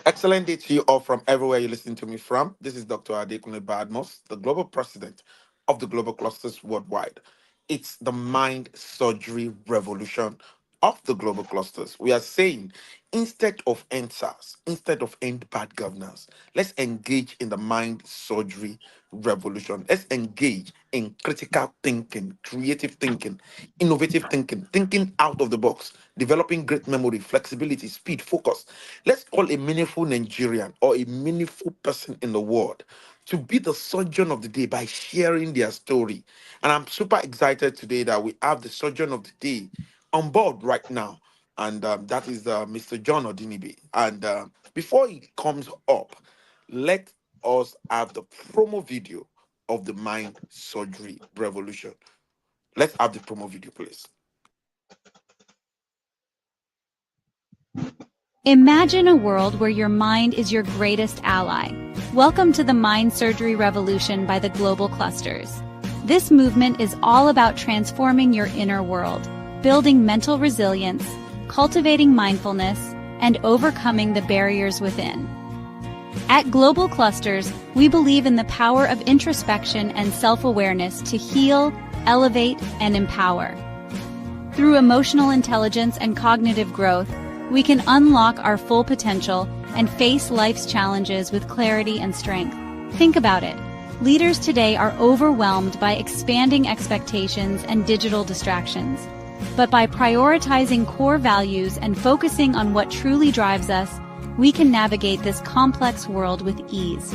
Excellent day to you all from everywhere you're listening to me from. This is Dr. Adekunle Badmos, the global president of the global clusters worldwide. It's the mind surgery revolution of the global clusters. We are saying instead of end SARS, instead of end bad governance, let's engage in the mind surgery revolution. Let's engage in critical thinking, creative thinking, innovative thinking, thinking out of the box, developing great memory, flexibility, speed, focus. Let's call a meaningful Nigerian or a meaningful person in the world to be the surgeon of the day by sharing their story. And I'm super excited today that we have the surgeon of the day on board right now. And that is Mr. John Odinibe. And before he comes up, let us have the promo video of the mind surgery revolution. Let's have the promo video, please. Imagine a world where your mind is your greatest ally. Welcome to the Mind Surgery Revolution by the Global Clusters. This movement is all about transforming your inner world, building mental resilience, cultivating mindfulness, and overcoming the barriers within. At Global Clusters, we believe in the power of introspection and self-awareness to heal, elevate, and empower. Through emotional intelligence and cognitive growth, we can unlock our full potential and face life's challenges with clarity and strength. Think about it. Leaders today are overwhelmed by expanding expectations and digital distractions. But by prioritizing core values and focusing on what truly drives us, we can navigate this complex world with ease.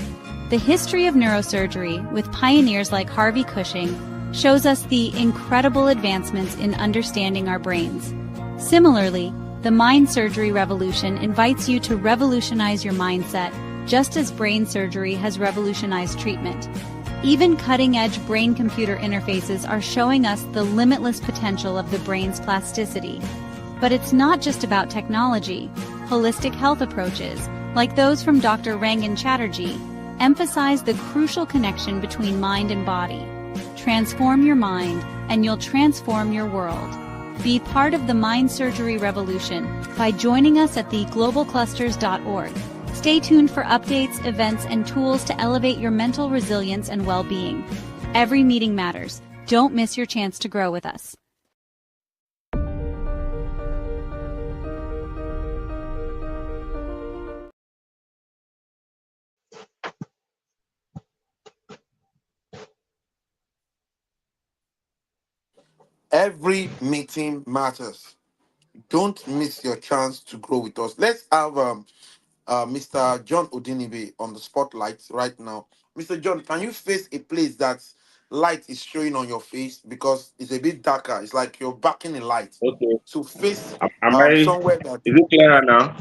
The history of neurosurgery, with pioneers like Harvey Cushing, shows us the incredible advancements in understanding our brains. Similarly, the mind surgery revolution invites you to revolutionize your mindset, just as brain surgery has revolutionized treatment. Even cutting-edge brain-computer interfaces are showing us the limitless potential of the brain's plasticity. But it's not just about technology. Holistic health approaches, like those from Dr. Rangan Chatterjee, emphasize the crucial connection between mind and body. Transform your mind, and you'll transform your world. Be part of the mind surgery revolution by joining us at theglobalclusters.org. Stay tuned for updates, events, and tools to elevate your mental resilience and well-being. Every meeting matters. Don't miss your chance to grow with us. Every meeting matters. Don't miss your chance to grow with us. Let's have Mr. John Odinibe on the spotlight right now. Mr. John, can you face a place that light is showing on your face because it's a bit darker? It's like you're backing a light. Okay. So face Am I? Is somewhere that it clearer now?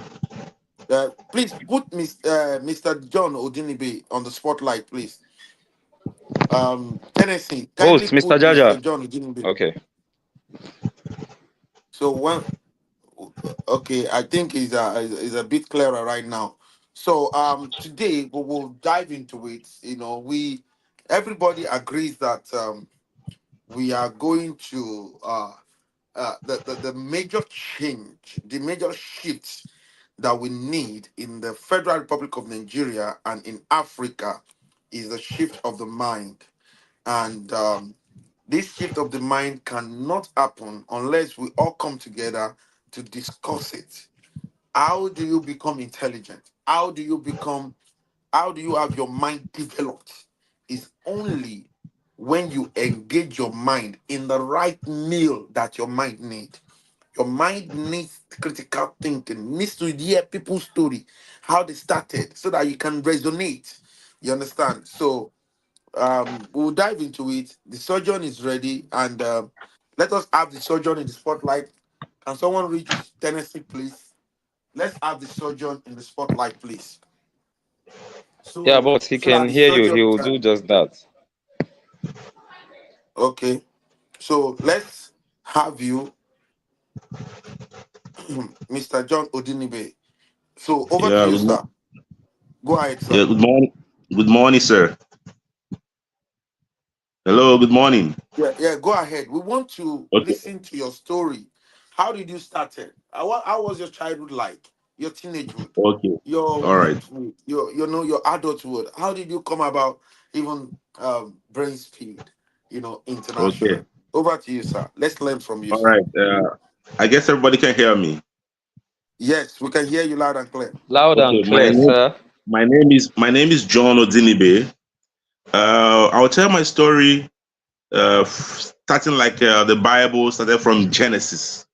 please put Mr. John Odinibe on the spotlight, please. Tennessee, kindly Host, Mr. put Mr. Jaja. John Odinibe. Okay. So when okay, I think is a bit clearer right now. So today we will dive into it. We everybody agrees that we are going to the major change, the major shift that we need in the Federal Republic of Nigeria and in Africa is the shift of the mind. And this shift of the mind cannot happen unless we all come together to discuss it. How do you become intelligent? How do you have your mind developed? Is only when you engage your mind in the right meal that your mind needs. Your mind needs critical thinking, needs to hear people's story, how they started, so that you can resonate. You understand? So we'll dive into it. The surgeon is ready, and let us have the surgeon in the spotlight. Can someone reach Tennessee, please? Let's have the surgeon in the spotlight, please. Yeah, So, boss, he so that can the hear you. He surgeon will can. do just that. Okay. So let's have you, Mr. John Odinibe. So over to Yeah. you, sir. Go ahead, sir. Yeah. Good morning. Good morning, sir. Hello. Good morning. Yeah, yeah. Go ahead. We want to Okay. listen to your story. How did you start it? How was your childhood like? your teenagehood, Okay. your All right. youthhood, your adulthood? How did you come about even brain speed, Okay. international? Over to you, sir. Let's learn from you, All sir. right. I guess everybody can hear me. Yes, we can hear you loud and clear. Loud Okay. and clear, sir. My name is John Odinibe. I'll tell my story. Starting like the Bible started from Genesis.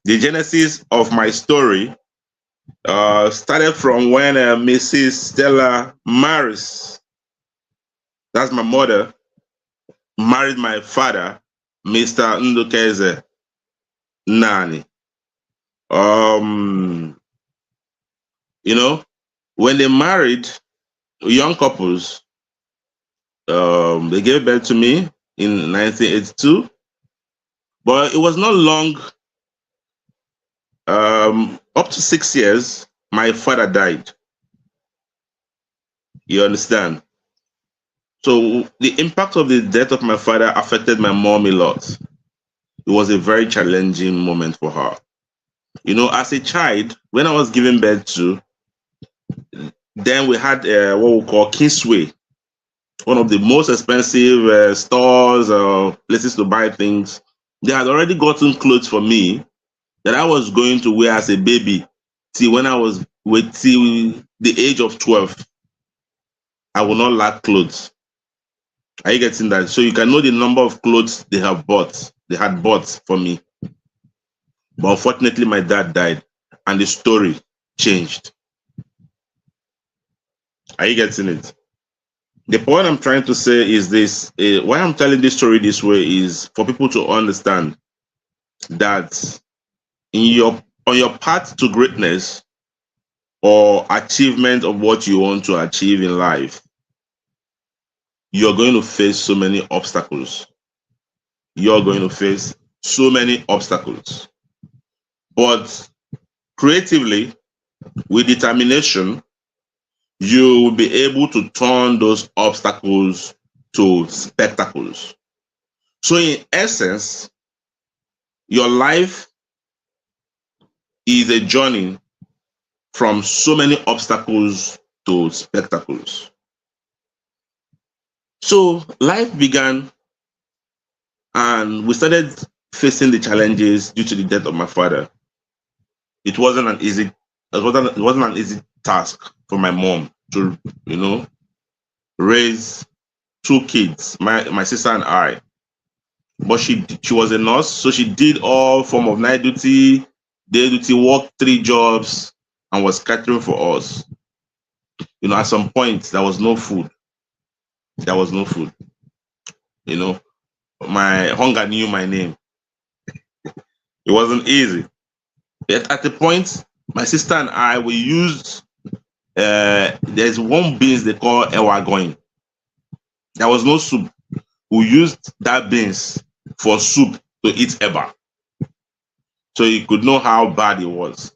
The genesis of my story started from when Mrs. Stella Maris, that's my mother, married my father, Mr. Ndukeze Nani. Um, you know, when they married, young couples, they gave birth to me in 1982, but it was not long. Up to 6 years, my father died. You understand? So the impact of the death of my father affected my mom a lot. It was a very challenging moment for her. As a child, when I was giving birth to, then we had what we call Kingsway, one of the most expensive stores or places to buy things. They had already gotten clothes for me that I was going to wear as a baby till when I was till the age of 12. I will not lack clothes. Are you getting that? So you can know the number of clothes they had bought for me. But unfortunately, my dad died and the story changed. Are you getting it? The point I'm trying to say is this: why I'm telling this story this way is for people to understand that on your path to greatness or achievement of what you want to achieve in life, you're going to face so many obstacles. You're going to face so many obstacles. But creatively, with determination, you will be able to turn those obstacles to spectacles. So, in essence, your life is a journey from so many obstacles to spectacles. So, life began and we started facing the challenges due to the death of my father. It wasn't an easy task for my mom to, raise two kids, my sister and I. But she was a nurse, so she did all form of night duty, day duty, worked 3 jobs, and was catering for us. At some point there was no food. There was no food. You know, my hunger knew my name. It wasn't easy. Yet at the point, my sister and I we used there's one beans they call ewa going. There was no soup. We used that beans for soup to eat eba. So you could know how bad it was.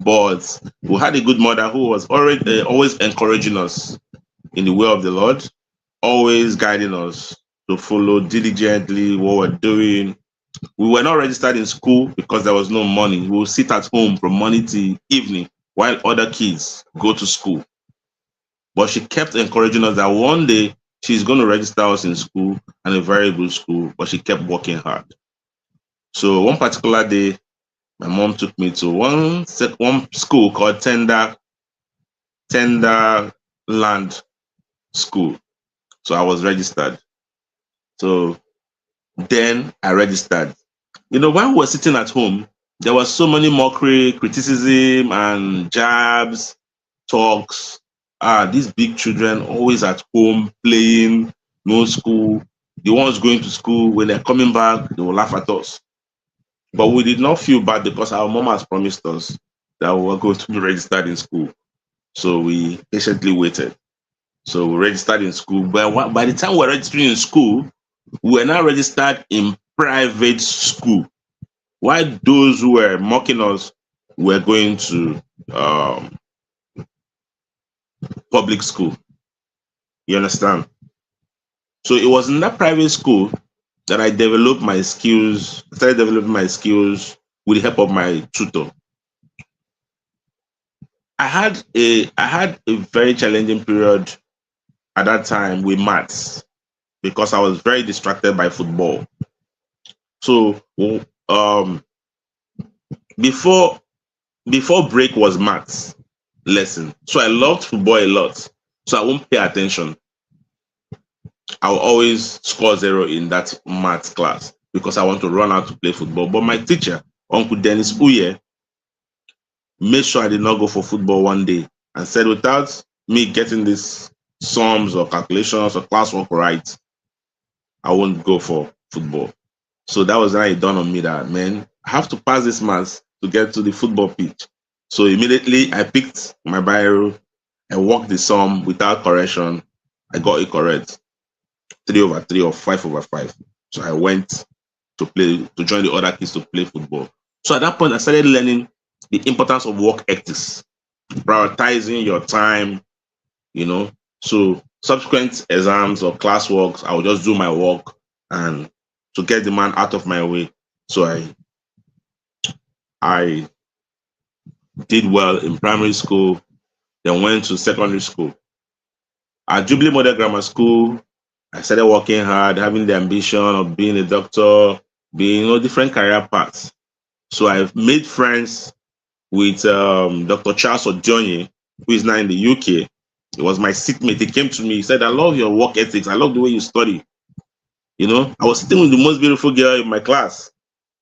But we had a good mother who was already always encouraging us in the way of the Lord, always guiding us to follow diligently what we're doing. We were not registered in school because there was no money. We would sit at home from morning to evening while other kids go to school. But she kept encouraging us that one day she's going to register us in school, and a very good school, but she kept working hard. So one particular day, my mom took me to one school called Tender Land School. So I was registered. So then I registered. When we were sitting at home, there was so many mockery, criticism, and jabs, talks. These big children always at home playing, no school. The ones going to school, when they're coming back, they will laugh at us. But we did not feel bad because our mom has promised us that we were going to be registered in school. So we patiently waited. So we registered in school. But by the time we were registering in school, we were now registered in private school. While those who were mocking us were going to public school. You understand? So it was in that private school that I developed my skills, started developing my skills with the help of my tutor. I had a very challenging period at that time with maths because I was very distracted by football. So um before before break was maths lesson. So I loved football a lot. So I won't pay attention. I will always score zero in that maths class because I want to run out to play football. But my teacher, Uncle Dennis Uye, made sure I did not go for football one day and said, without me getting these sums or calculations or classwork right, I won't go for football. So that was how it dawned on me that, man, I have to pass this maths to get to the football pitch. So immediately I picked my biro, I worked the sum without correction. I got it correct, 3/3 or 5/5. So I went to join the other kids to play football. So at that point, I started learning the importance of work ethics, prioritizing your time, you know. So subsequent exams or classworks, I would just do my work and to get the man out of my way. So I did well in primary school, then went to secondary school. At Jubilee Model Grammar School, I started working hard, having the ambition of being a doctor, being different career paths. So I've made friends with Dr. Charles Odionye, who is now in the UK. He was my seatmate. He came to me. He said, I love your work ethics. I love the way you study. I was sitting with the most beautiful girl in my class.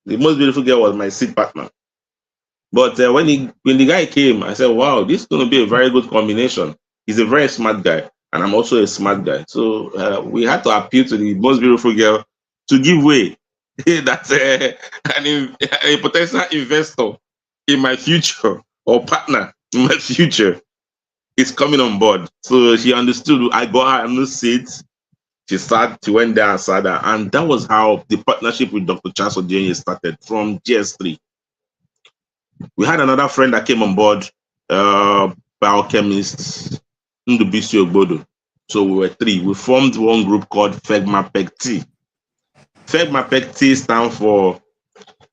The most beautiful girl was my seat partner. But when the guy came, I said, wow, this is going to be a very good combination. He's a very smart guy, and I'm also a smart guy. So we had to appeal to the most beautiful girl to give way. That's a potential investor in my future or partner in my future is coming on board. So she understood. I got her on the seat. She went there and sat there. And that was how the partnership with Dr. Charles Odionye started from GS3. We had another friend that came on board, biochemist Ndubisi Ogbodo. So we were three. We formed one group called FEGMAPEC-T. FEGMAPEC-T stands for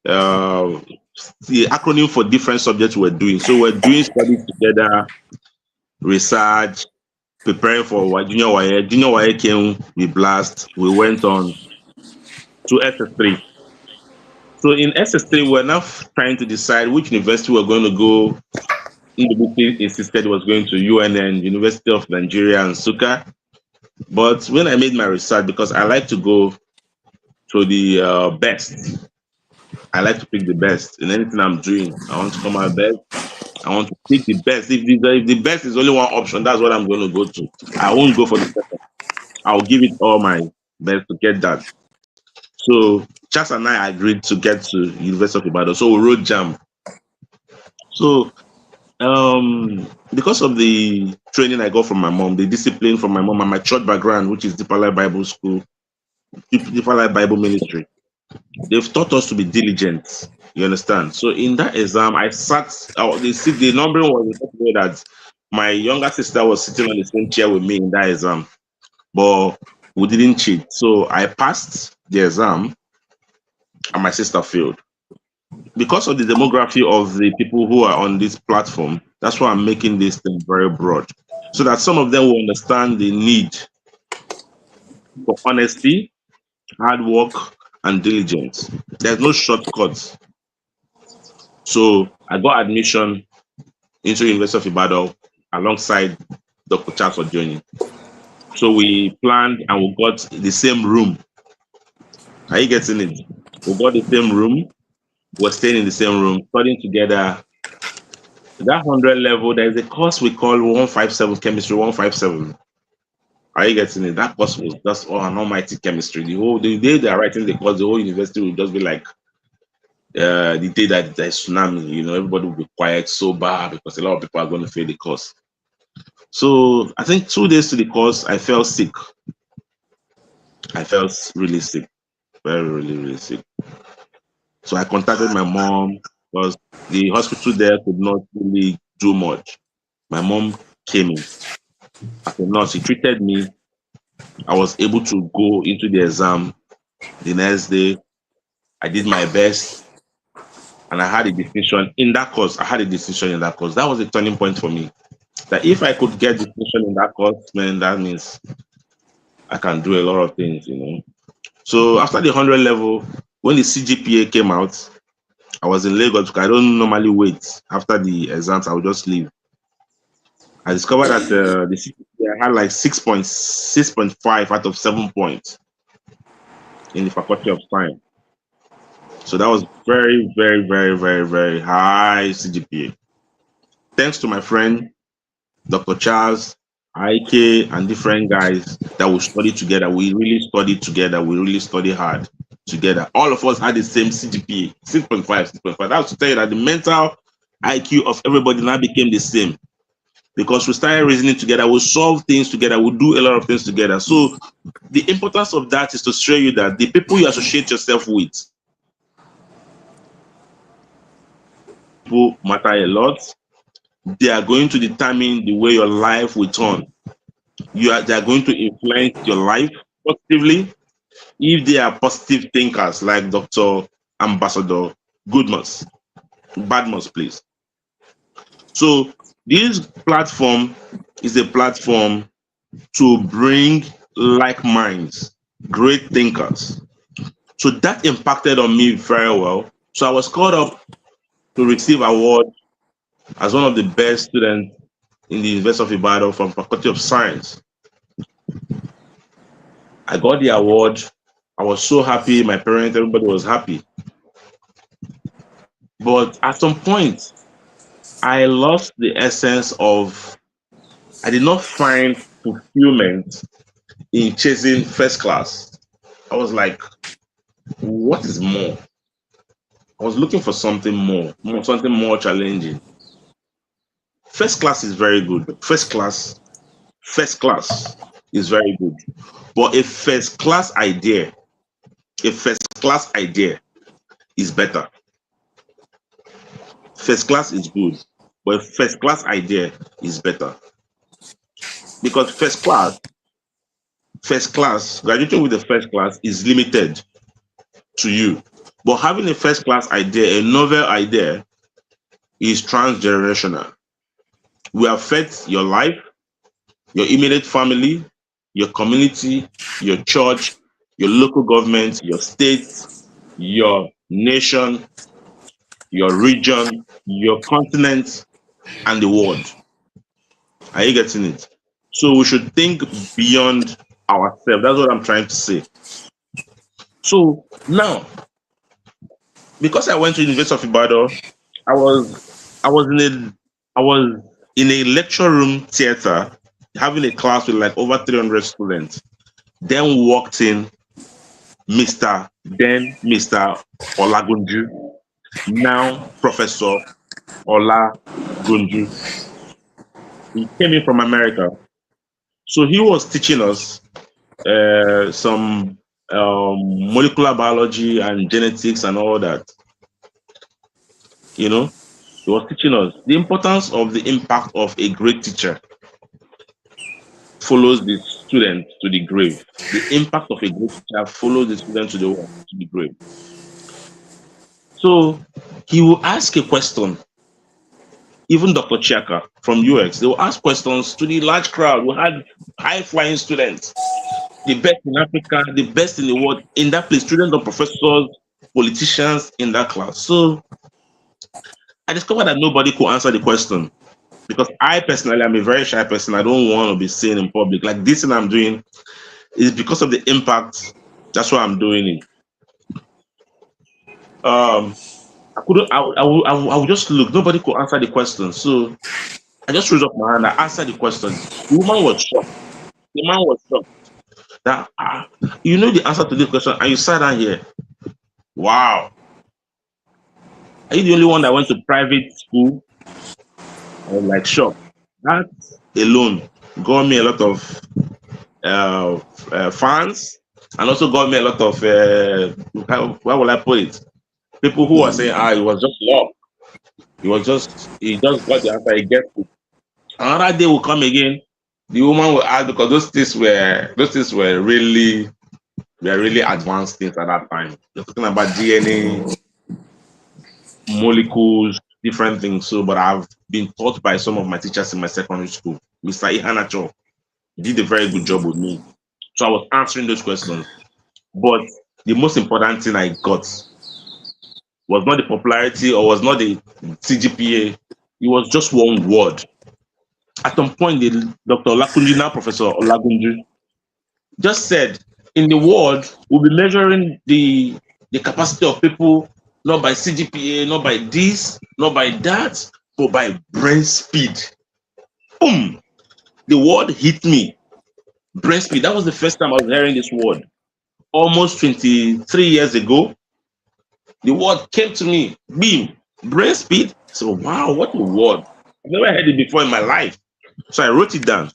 the acronym for different subjects we're doing. So we're doing studies together, research, preparing for junior YA. Junior YA came, we blast. We went on to SS3. So in SS3, we're now trying to decide which university we're going to go. Ndubisi insisted was going to UNN, University of Nigeria, and Nsukka. But when I made my research, because I like to go to the best, I like to pick the best in anything I'm doing. I want to come out best. I want to pick the best. If the best is only one option, that's what I'm going to go to. I won't go for the second. I'll give it all my best to get that. So Charles and I agreed to get to University of Ibadan. So we wrote JAM. So because of the training I got from my mom, the discipline from my mom, and my church background, which is Deeper Life Bible School, Deeper Life Bible Ministry, they've taught us to be diligent. You understand? So in that exam, I sat. The numbering was in such a way that my younger sister was sitting on the same chair with me in that exam, but we didn't cheat. So I passed the exam, and my sister failed. Because of the demography of the people who are on this platform, that's why I'm making this thing very broad, so that some of them will understand the need for honesty, hard work, and diligence. There's no shortcuts. So I got admission into University of Ibadan alongside Dr. Charles Odionye. So we planned and we got the same room. Are you getting it? We got the same room. We're staying in the same room, studying together. That 100 level, there's a course we call 157 chemistry, 157. Are you getting it? That course was just an almighty chemistry. The day they are writing the course, the whole university will just be like the day that there's tsunami, everybody will be quiet, sober, because a lot of people are going to fail the course. So I think 2 days to the course, I felt sick. I felt really sick, very, really, really sick. So I contacted my mom because the hospital there could not really do much. My mom came in. As a nurse, she treated me. I was able to go into the exam the next day. I did my best. and I had a distinction in that course. I had a distinction in that course. That was a turning point for me. That if I could get distinction in that course, man, that means I can do a lot of things, you know. So after the 100 level, when the CGPA came out, I was in Lagos because I don't normally wait. After the exams, I would just leave. I discovered that the CGPA had like 6.5 out of 7 points in the Faculty of Science. So that was very, very, very, very, very high CGPA. Thanks to my friend, Dr. Charles, IK, and different guys that we studied together. We really studied together. We really studied hard together. All of us had the same CGPA, 6.5, 6.5. That was to tell you that the mental IQ of everybody now became the same because we started reasoning together. We solve things together. We do a lot of things together. So the importance of that is to show you that the people you associate yourself with people matter a lot. They are going to determine the way your life will turn. They are going to influence your life positively if they are positive thinkers like Dr. Ambassador Badmus, please. So this platform is a platform to bring like minds, great thinkers. So that impacted on me very well. So I was called up to receive award as one of the best students in the University of Ibadan from Faculty of Science. I got the award. I was so happy. My parents, everybody was happy. But at some point, I lost the essence of, I did not find fulfillment in chasing first class. I was like, what is more? I was looking for something more, something more challenging. First class is very good. First class is very good. But a first class idea is better. First class is good, but a first class idea is better. Because first class, graduating with the first class is limited to you. But having a first class idea, a novel idea, is transgenerational. Will affect your life, your immediate family, your community, your church, your local government, your state, your nation, your region, your continent, and the world. Are you getting it? So we should think beyond ourselves. That's what I'm trying to say. So now, because I went to University of Ibadan, I was in a lecture room theater having a class with like over 300 students. Then walked in Mr. Olagunju, now Professor Olagunju. He came in from America. So he was teaching us some molecular biology and genetics and all that. You know, he was teaching us the importance of the impact of a great teacher follows the student to the grave. The impact of a great teacher follows the student to the grave. So he will ask a question. Even Dr. Chiaka from UX, they will ask questions to the large crowd. We had high-flying students, the best in Africa, the best in the world, in that place, students and professors, politicians in that class. So I discovered that nobody could answer the question because I personally am a very shy person. I don't want to be seen in public. Like this thing I'm doing is because of the impact. That's why I'm doing it. I would just look. Nobody could answer the question. So I just raised up my hand. I answered the question. The woman was shocked. The man was shocked. That you know the answer to this question and you sat down here. Wow. Are you the only one that went to private school? I was like shocked. That alone got me a lot of fans and also got me a lot of how will I put it? People who are saying, it was just luck. He just got the answer. He gets it. Another day will come again. The woman will ask because those things were really advanced things at that time. You're talking about DNA, molecules, different things. So, but I've been taught by some of my teachers in my secondary school. Mr. Ihanacho did a very good job with me. So I was answering those questions. But the most important thing I got was not the popularity or was not the CGPA. It was just one word. At some point, Dr. Olakunji, now Professor Olagunju, just said, in the world, we'll be measuring the capacity of people not by CGPA, not by this, not by that, but by brain speed. Boom! The word hit me. Brain speed. That was the first time I was hearing this word. Almost 23 years ago, the word came to me. Beam. Brain speed. So, wow, what a word. I've never heard it before in my life. So I wrote it down.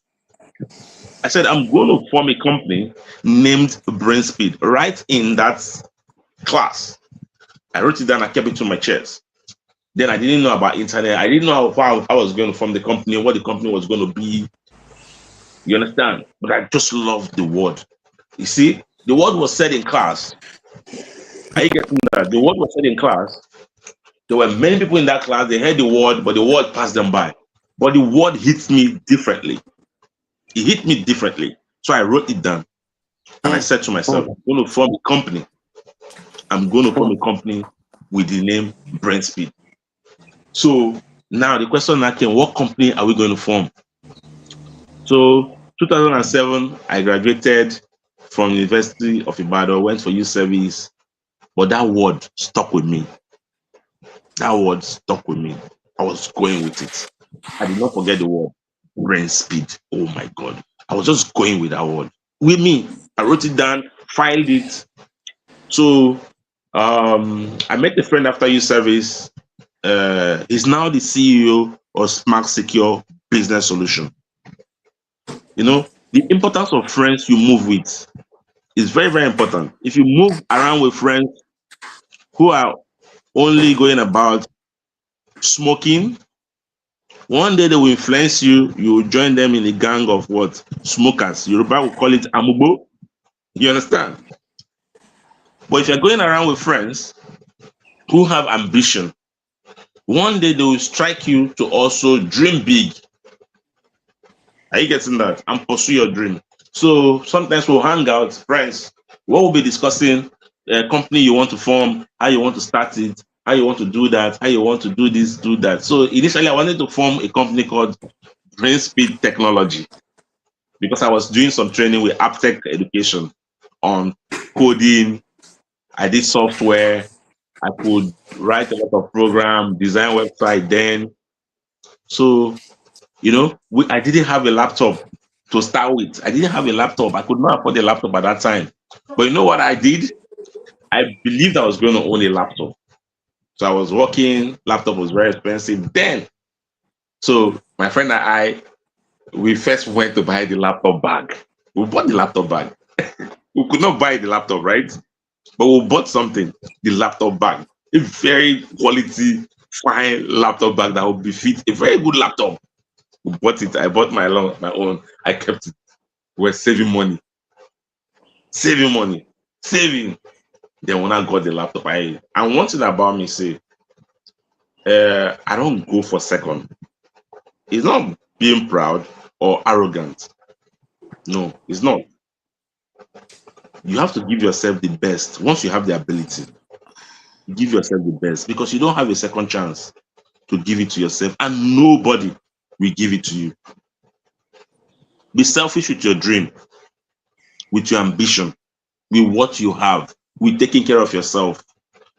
I said, I'm going to form a company named Brain Speed right in that class. I wrote it down. I kept it to my chest. Then I didn't know about internet. I didn't know how far I was going to form the company, what the company was going to be. You understand? But I just loved the word. You see, the word was said in class. Are you getting that? The word was said in class. There were many people in that class. They heard the word, but the word passed them by. But the word hit me differently. It hit me differently. So I wrote it down. And I said to myself, I'm going to form a company. I'm going to form a company with the name Brain Speed. So now the question now came, what company are we going to form? So 2007, I graduated from University of Ibadan, went for youth service, but that word stuck with me. That word stuck with me. I was going with it. I did not forget the word Brain Speed. Oh my God. I was just going with that word. With me, I wrote it down, filed it. So I met a friend after youth service. He's now the CEO of Smart Secure Business Solution. You know, the importance of friends you move with is very, very important. If you move around with friends who are only going about smoking, one day they will influence you. You will join them in a gang of what? Smokers. Yoruba will call it amubo. You understand? But if you're going around with friends who have ambition, one day they will strike you to also dream big. Are you getting that? And pursue your dream. So sometimes we'll hang out, friends. What we'll be discussing, a company you want to form, how you want to start it, how you want to do that, how you want to do this, do that. So initially, I wanted to form a company called Brain Speed Technology because I was doing some training with Aptech Education on coding. I did software. I could write a lot of program, design website then. So, you know, I didn't have a laptop to start with. I didn't have a laptop. I could not afford a laptop at that time. But you know what I did? I believed I was going to own a laptop. So I was working. Laptop was very expensive then. So my friend and I, we first went to buy the laptop bag. We bought the laptop bag. We could not buy the laptop, right? But we bought something, the laptop bag, a very quality, fine laptop bag that would befit a very good laptop. We bought it. I bought my own. I kept it. We're saving money, saving. Then when I got the laptop, and one thing about me say, I don't go for second. It's not being proud or arrogant. No, it's not. You have to give yourself the best. Once you have the ability, give yourself the best because you don't have a second chance to give it to yourself, and nobody will give it to you. Be selfish with your dream, with your ambition, with what you have, with taking care of yourself,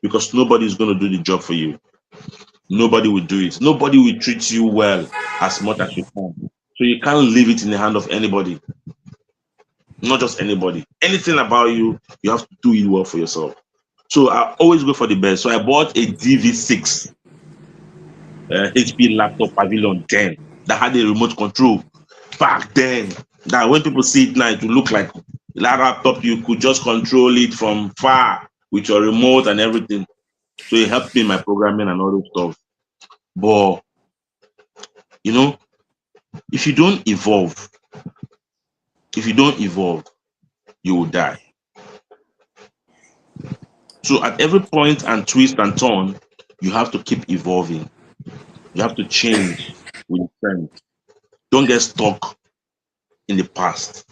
because nobody is going to do the job for you. Nobody will do it. Nobody will treat you well as much as you can. So you can't leave it in the hand of anybody. Not just anybody. Anything about you, you have to do it well for yourself. So I always go for the best. So I bought a DV6 HP laptop Pavilion 10 that had a remote control back then. That when people see it now, it will look like that laptop. You could just control it from far with your remote and everything. So it helped me in my programming and all those stuff. But you know, if you don't evolve, you will die. So at every point and twist and turn, You have to keep evolving. You have to change with friends. Don't get stuck in the past.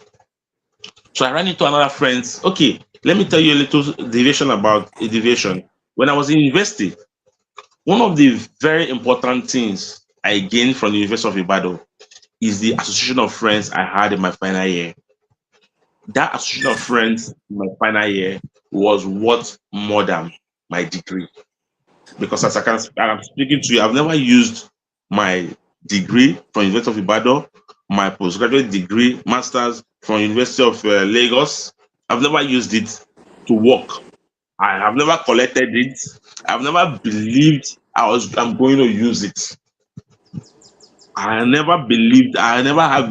So I ran into another friend. Okay, let me tell you a little deviation about a deviation. When I was in university, one of the very important things I gained from the University of Ibadan is the association of friends I had in my final year. That association of friends in my final year was worth more than my degree. Because as I'm speaking to you, I've never used my degree from University of Ibadan, my postgraduate degree, masters from University of Lagos. I've never used it to work. I have never collected it. I've never believed I'm going to use it. I never have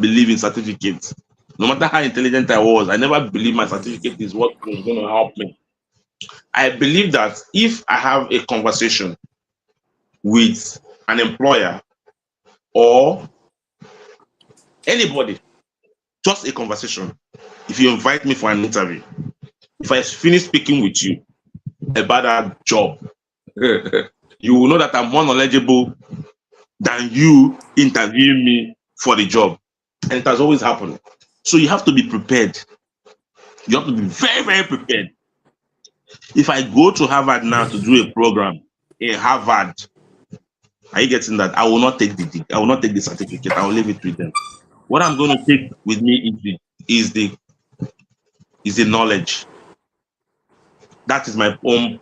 believed in certificates. No matter how intelligent I was, I never believed my certificate is what was going to help me. I believe that if I have a conversation with an employer or anybody, just a conversation, if you invite me for an interview, if I finish speaking with you about that job, you will know that I'm more knowledgeable than you interviewing me for the job. And it has always happened. So you have to be prepared. You have to be very, very prepared. If I go to Harvard now to do a program in Harvard, are you getting that? I will not take the certificate. I will leave it with them. What I'm going to take with me is the knowledge. That is my own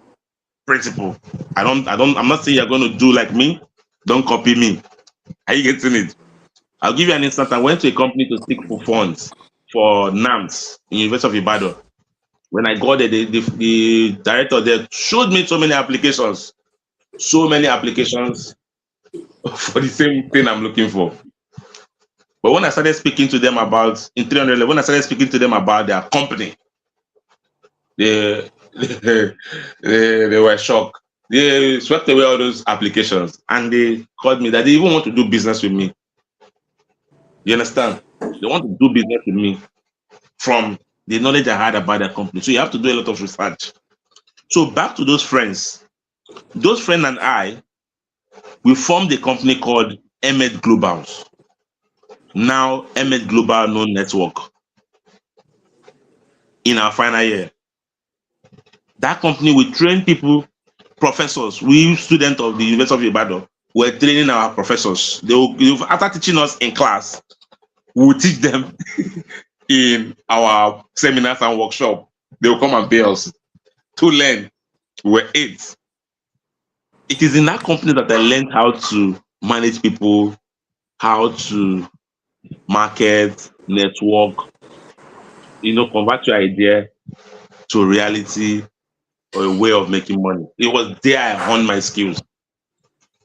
principle. I'm not saying you're going to do like me. Don't copy me. Are you getting it? I'll give you an instance. I went to a company to seek for funds for NAMS in University of Ibadan. When I got there, the director there showed me so many applications for the same thing I'm looking for. But when I started speaking to them about in 300, when I started speaking to them about their company, they they were shocked. They swept away all those applications and they called me that they even want to do business with me. You understand? They want to do business with me from the knowledge I had about their company. So you have to do a lot of research. So back to those friends. Those friends and I, we formed a company called Emed Globals. Now Emed Global No Network. In our final year, that company will train people, professors. We students of the University of Ibadan were training our professors. After teaching us in class, we will teach them in our seminars and workshops. They will come and pay us to learn. We were 8. It is in that company that I learned how to manage people, how to market, network, convert your idea to reality or a way of making money. It was there I honed my skills.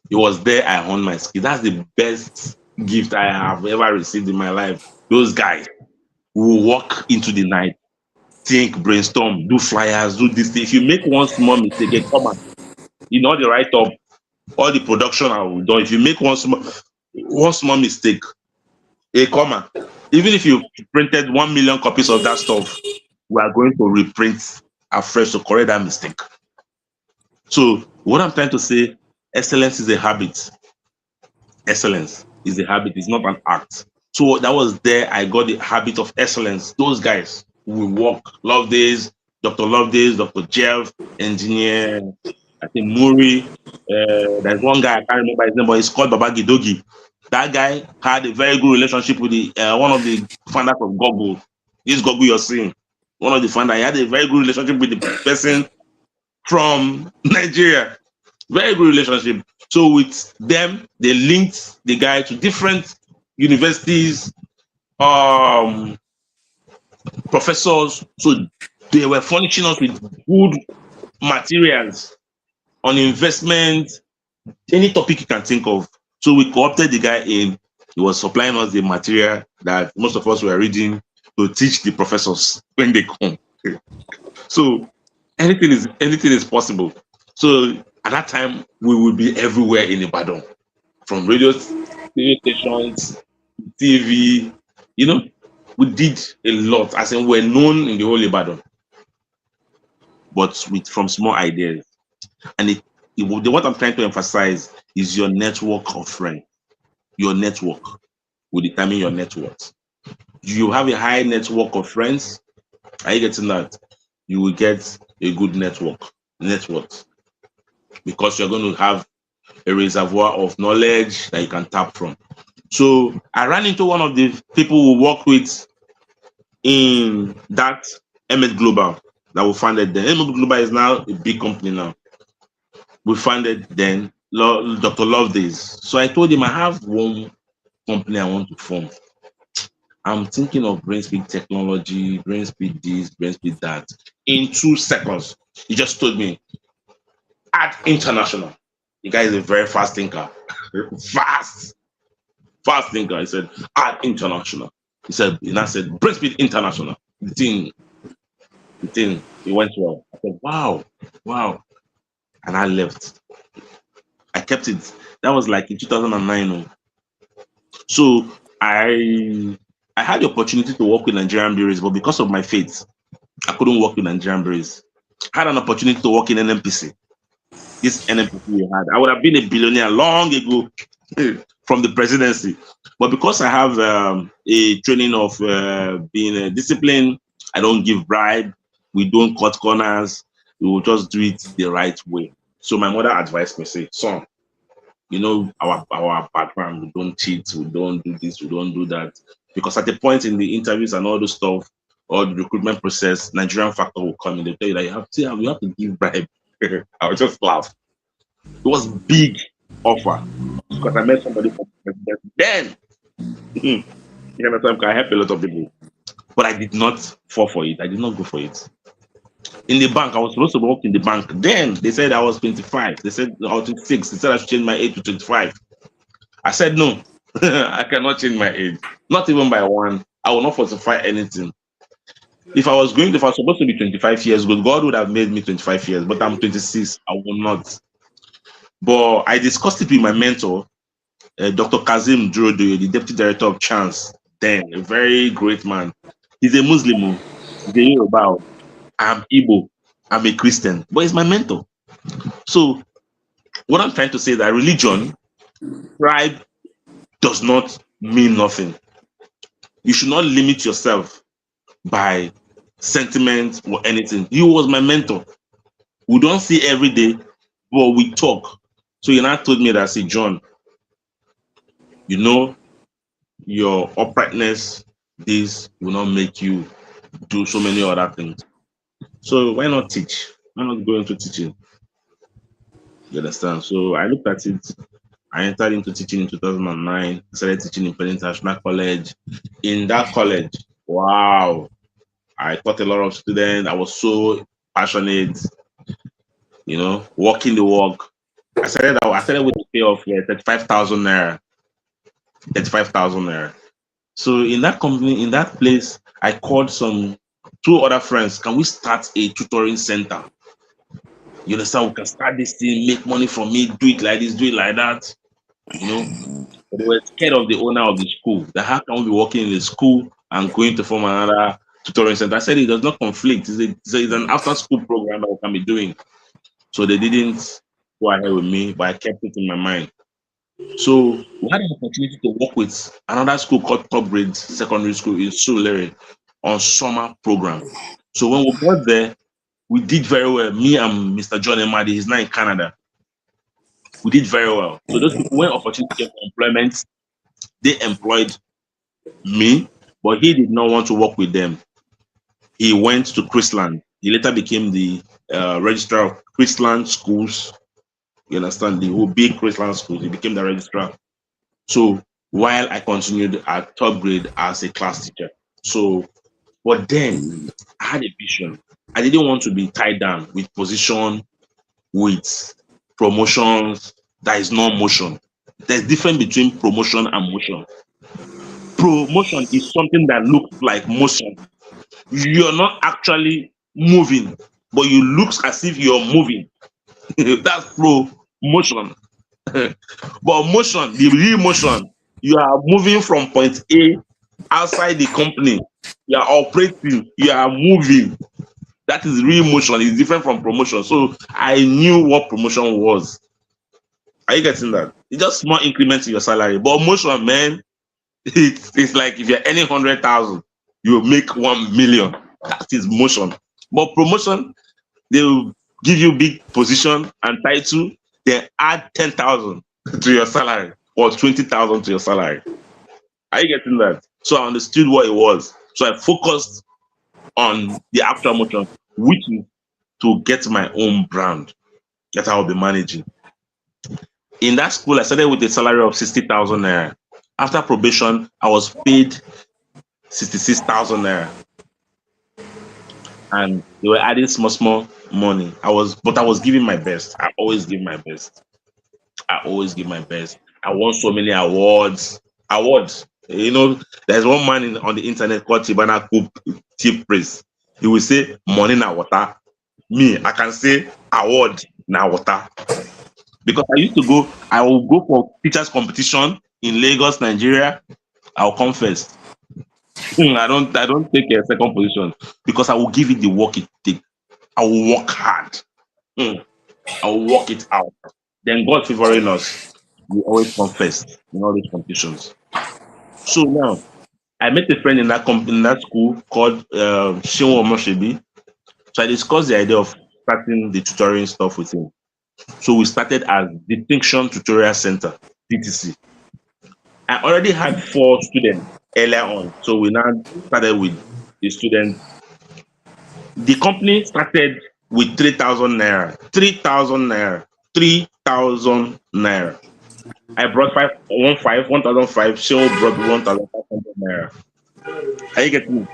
That's the best gift I have ever received in my life. Those guys who walk into the night, think, brainstorm, do flyers, do this thing. If you make one small mistake, they come and all the write up, all the production I will do. If you make one small mistake, a comma. Even if you printed 1 million copies of that stuff, we are going to reprint afresh to correct that mistake. So what I'm trying to say, excellence is a habit. Excellence is a habit, it's not an act. So that was there I got the habit of excellence. Those guys will work. Lovedays, Dr. Jeff, engineer, I think Muri. There's one guy, I can't remember his name, but he's called Baba Gidogi. That guy had a very good relationship with one of the founders of Google. This Google you're seeing, one of the founders, he had a very good relationship with the person from Nigeria. Very good relationship. So with them, they linked the guy to different universities, professors. So they were furnishing us with good materials on investment, any topic you can think of. So we co-opted the guy in. He was supplying us the material that most of us were reading to teach the professors when they come. So anything is possible. So at that time, we would be everywhere in Ibadan, from radio stations, TV. We did a lot. As in, we're known in the whole Ibadan, but from small ideas. And what I'm trying to emphasize is your network of friends. Your network will determine your net worth. You have a high network of friends. Are you getting that? You will get a good net worth, because you're going to have a reservoir of knowledge that you can tap from. So I ran into one of the people we work with in that MS Global that we founded then. MS Global is now a big company now. We founded then Dr. Lovedays. So I told him I have one company I want to form. I'm thinking of brain speed technology, brain speed this, brain speed that. In 2 seconds, he just told me, add international. The guy is a very fast thinker. fast thinker. He said, add international. He said, brain speed international. The thing, it went well. I said, wow. And I left. I kept it. That was like in 2009. So I had the opportunity to work with Nigerian breweries, but because of my faith, I couldn't work with Nigerian breweries. I had an opportunity to work in NMPC. This NMPC we had, I would have been a billionaire long ago from the presidency. But because I have a training of being a discipline, I don't give bribe, we don't cut corners, we will just do it the right way. So my mother advised me, say, son, you know, our background, we don't cheat, we don't do this, we don't do that. Because at the point in the interviews and all the stuff, or the recruitment process, Nigerian factor will come in. They tell you that you have to give bribe. I would just laugh. It was big offer because I met somebody from the president. Then, you understand, I help a lot of people, but I did not fall for it. I did not go for it. In the bank, I was supposed to work in the bank. Then they said I was 25. They said I was 26. They said I should change my age to 25. I said no, I cannot change my age, not even by one. I will not falsify anything. If I was supposed to be 25 years old, God would have made me 25 years, but I'm 26. I will not. But I discussed it with my mentor, Dr. Kazim Drodo, the deputy director of Chance, then a very great man. He's a Muslim, he's a Yoruba. I'm Igbo, I'm a Christian, but he's my mentor. So what I'm trying to say is that religion, tribe does not mean nothing. You should not limit yourself by sentiment or anything. He was my mentor. We don't see every day, but we talk. So he now told me that, say, John, you know, your uprightness, this will not make you do so many other things. So why not teach? Why not go into teaching? You understand? So I looked at it. I entered into teaching in 2009. I started teaching in Penn International College. In that college, wow, I taught a lot of students. I was so passionate, you know, walking the walk. I started with a pay of 35,000 naira. 35,000 naira. So in that company, in that place, I called two other friends. Can we start a tutoring center? You understand? We can start this thing, make money from it, do it like this, do it like that. You know, but they were scared of the owner of the school. That how can we be working in the school and going to form another tutoring center? I said it does not conflict. It's an after-school program that we can be doing. So they didn't go ahead with me, but I kept it in my mind. So we had an opportunity to work with another school called Top Grade Secondary School in Surulere on summer program. So when we got there, we did very well. Me and Mr. John Emadi, he's now in Canada. We did very well. So those people, when opportunity came for employment, they employed me, but he did not want to work with them. He went to Chrisland. He later became the registrar of Chrisland schools. You understand? The whole big Chrisland schools. He became the registrar. So while I continued at Top Grade as a class teacher. So, but then I had a vision. I didn't want to be tied down with position, with promotions. There is no motion. There's difference between promotion and motion. Promotion is something that looks like motion. You're not actually moving, but you look as if you're moving. That's promotion. But motion, the real motion, you are moving from point A outside the company. You are operating, you are moving. That is real motion. It's different from promotion. So I knew what promotion was. Are you getting that? It's just small increments in your salary. But motion, man, it's like if you're earning 100,000, you make 1 million. That is motion. But promotion, they will give you big position and title, then add 10,000 to your salary or 20,000 to your salary. Are you getting that? So I understood what it was. So I focused on the actual motion, which is to get my own brand that I will be managing. In that school, I started with a salary of 60,000 naira. After probation, I was paid 66,000 naira. And they were adding small money. I was giving my best. I always give my best. I always give my best. I won so many awards. You know, there's one man on the internet called Tibana Coop Chief Praise. He will say money na water. Me, I can say award na water. Because I will go for teachers competition in Lagos, Nigeria. I'll come first. I don't take a second position because I will give it the work it takes. I will work hard. I will work it out. Then God favoring us, we always come first in all these competitions. So now, I met a friend in that school called Shinwo Moshebi. So I discussed the idea of starting the tutoring stuff with him. So we started as Distinction Tutorial Center, DTC. I already had 4 students earlier on. So we now started with the students. The company started with 3,000 naira. 3,000 naira. 3,000 naira. I brought 1,005. Sheol brought 1,500 naira. Are you getting me?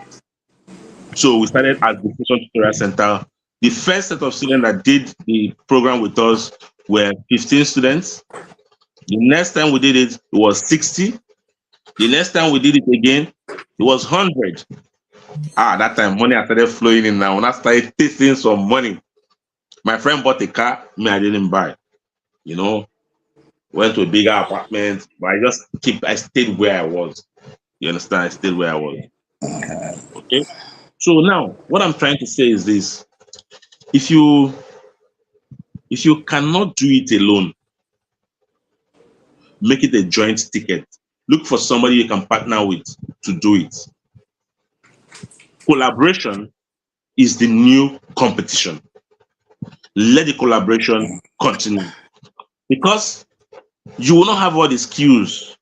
So we started as the Distinction Tutorial Center. The first set of students that did the program with us were 15 students. The next time we did it, it was 60. The next time we did it again, it was 100. That time money had started flowing in now. When I started tasting some money, my friend bought a car, me, I didn't buy. You know, went to a bigger apartment, but I stayed where I was. You understand? I stayed where I was. Okay. So now, what I'm trying to say is this: if you cannot do it alone, make it a joint ticket. Look for somebody you can partner with to do it. Collaboration is the new competition. Let the collaboration continue, because you will not have all the skills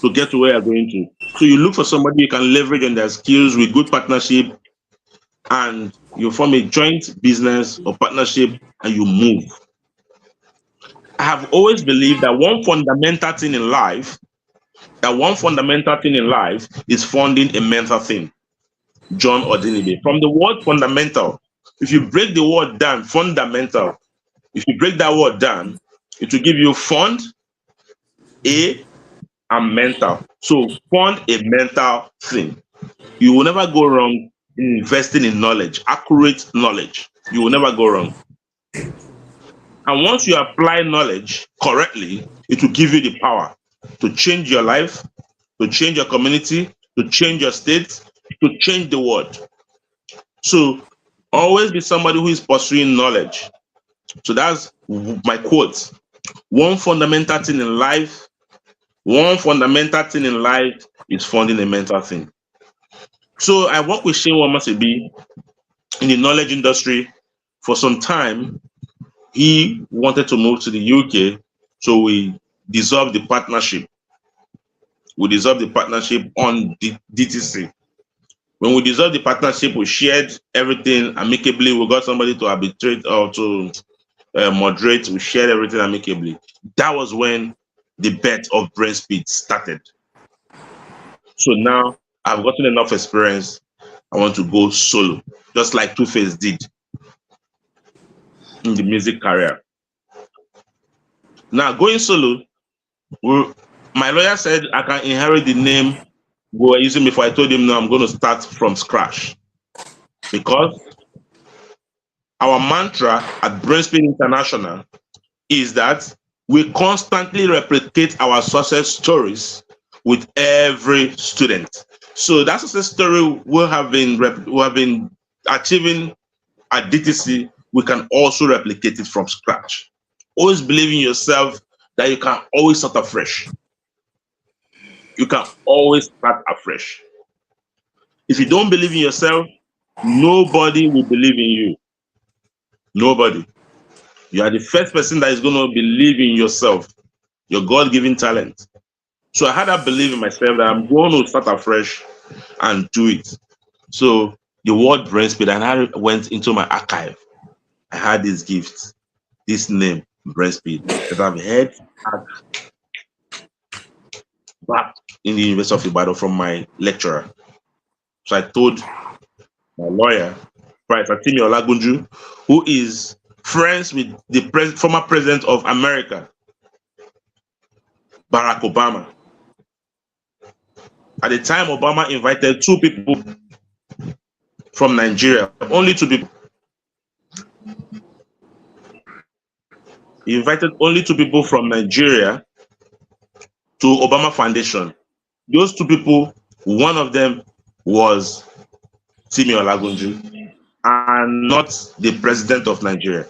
to get to where you're going to. So you look for somebody you can leverage on their skills with good partnership, and you form a joint business or partnership and you move. I have always believed that one fundamental thing in life is funding a mental thing. John Odinibe. From the word fundamental, if you break the word down, fundamental, if you break that word down, it will give you fund, a, and mental. So fund a mental thing. You will never go wrong in investing in knowledge, accurate knowledge. You will never go wrong. And once you apply knowledge correctly, it will give you the power to change your life, to change your community, to change your state, to change the world. So always be somebody who is pursuing knowledge. So that's my quote. One fundamental thing in life is funding a mental thing. So I work with Shinwo Masebi in the knowledge industry for some time. He wanted to move to the UK, so we dissolved the partnership. We dissolved the partnership on DTC. When we dissolved the partnership, we shared everything amicably. We got somebody to arbitrate or to moderate. We shared everything amicably. That was when the birth of Brain Speed started. So now I've gotten enough experience. I want to go solo, just like Two-Face did in the music career. Now going solo, my lawyer said I can inherit the name we were using before. I told him no, I'm going to start from scratch, because our mantra at Brainspeed International is that we constantly replicate our success stories with every student. So that success story will have been achieving at DTC, we can also replicate it from scratch. Always believe in yourself that you can always start afresh. You can always start afresh. If you don't believe in yourself, nobody will believe in you. Nobody. You are the first person that is going to believe in yourself, your God-given talent. So I had that belief in myself that I'm going to start afresh and do it. So the word brain speed, and I went into my archive. I had this gift, this name, brain speed, that I've heard back in the University of Ibadan from my lecturer. So I told my lawyer, Professor Timi Olagunju, who is friends with the former president of America, Barack Obama. At the time, Obama invited 2 people from Nigeria, only 2 people. He invited only 2 people from Nigeria to Obama Foundation. Those 2 people, one of them was Timi Olagunju, and not the president of Nigeria.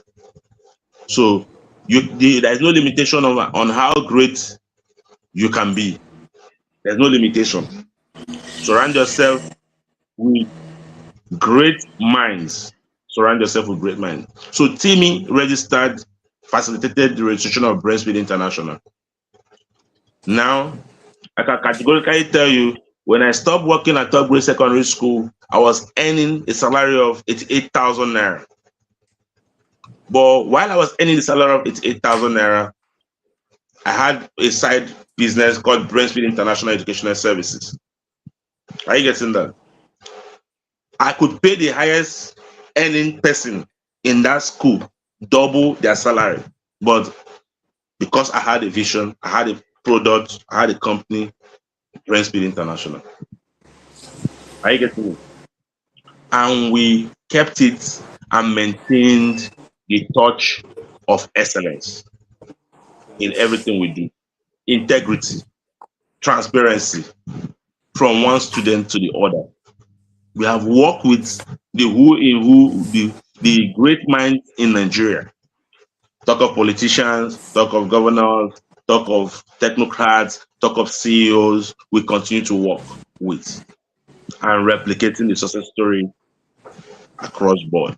So there is no limitation on how great you can be. There's no limitation. Surround yourself with great minds. Surround yourself with great minds. So Timmy registered, facilitated the registration of Breastfeed International. Now, I can categorically tell you, when I stopped working at Top Grade Secondary School, I was earning a salary of 88,000 naira. But while I was earning the salary of 88,000 naira, I had a side business called Breastfeed International Educational Services. Are you getting that? I could pay the highest earning person in that school double their salary. But because I had a vision, I had a product, I had a company, Breastfeed International. Are you getting it? And we kept it and maintained the touch of excellence in everything we do. Integrity, transparency, from one student to the other. We have worked with the great minds in Nigeria. Talk of politicians, talk of governors, talk of technocrats, talk of CEOs. We continue to work with and replicating the success story across board.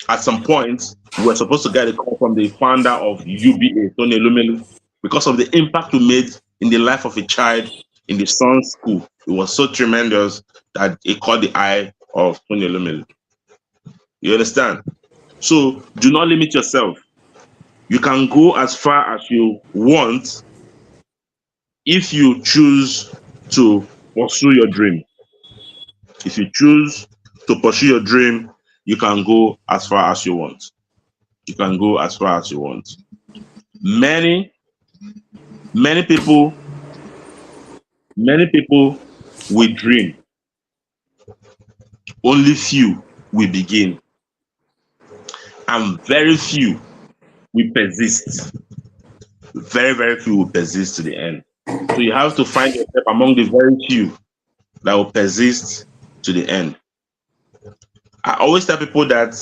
At some point, we were supposed to get a call from the founder of UBA, Tony Elumelu, because of the impact we made in the life of a child in the son's school. It was so tremendous that it caught the eye of Tony Elumelu. You understand? So do not limit yourself. You can go as far as you want if you choose to pursue your dream. If you choose to pursue your dream, you can go as far as you want. You can go as far as you want. Many people will dream. Only few will begin. And very few will persist. Very, very few will persist to the end. So you have to find yourself among the very few that will persist to the end. I always tell people that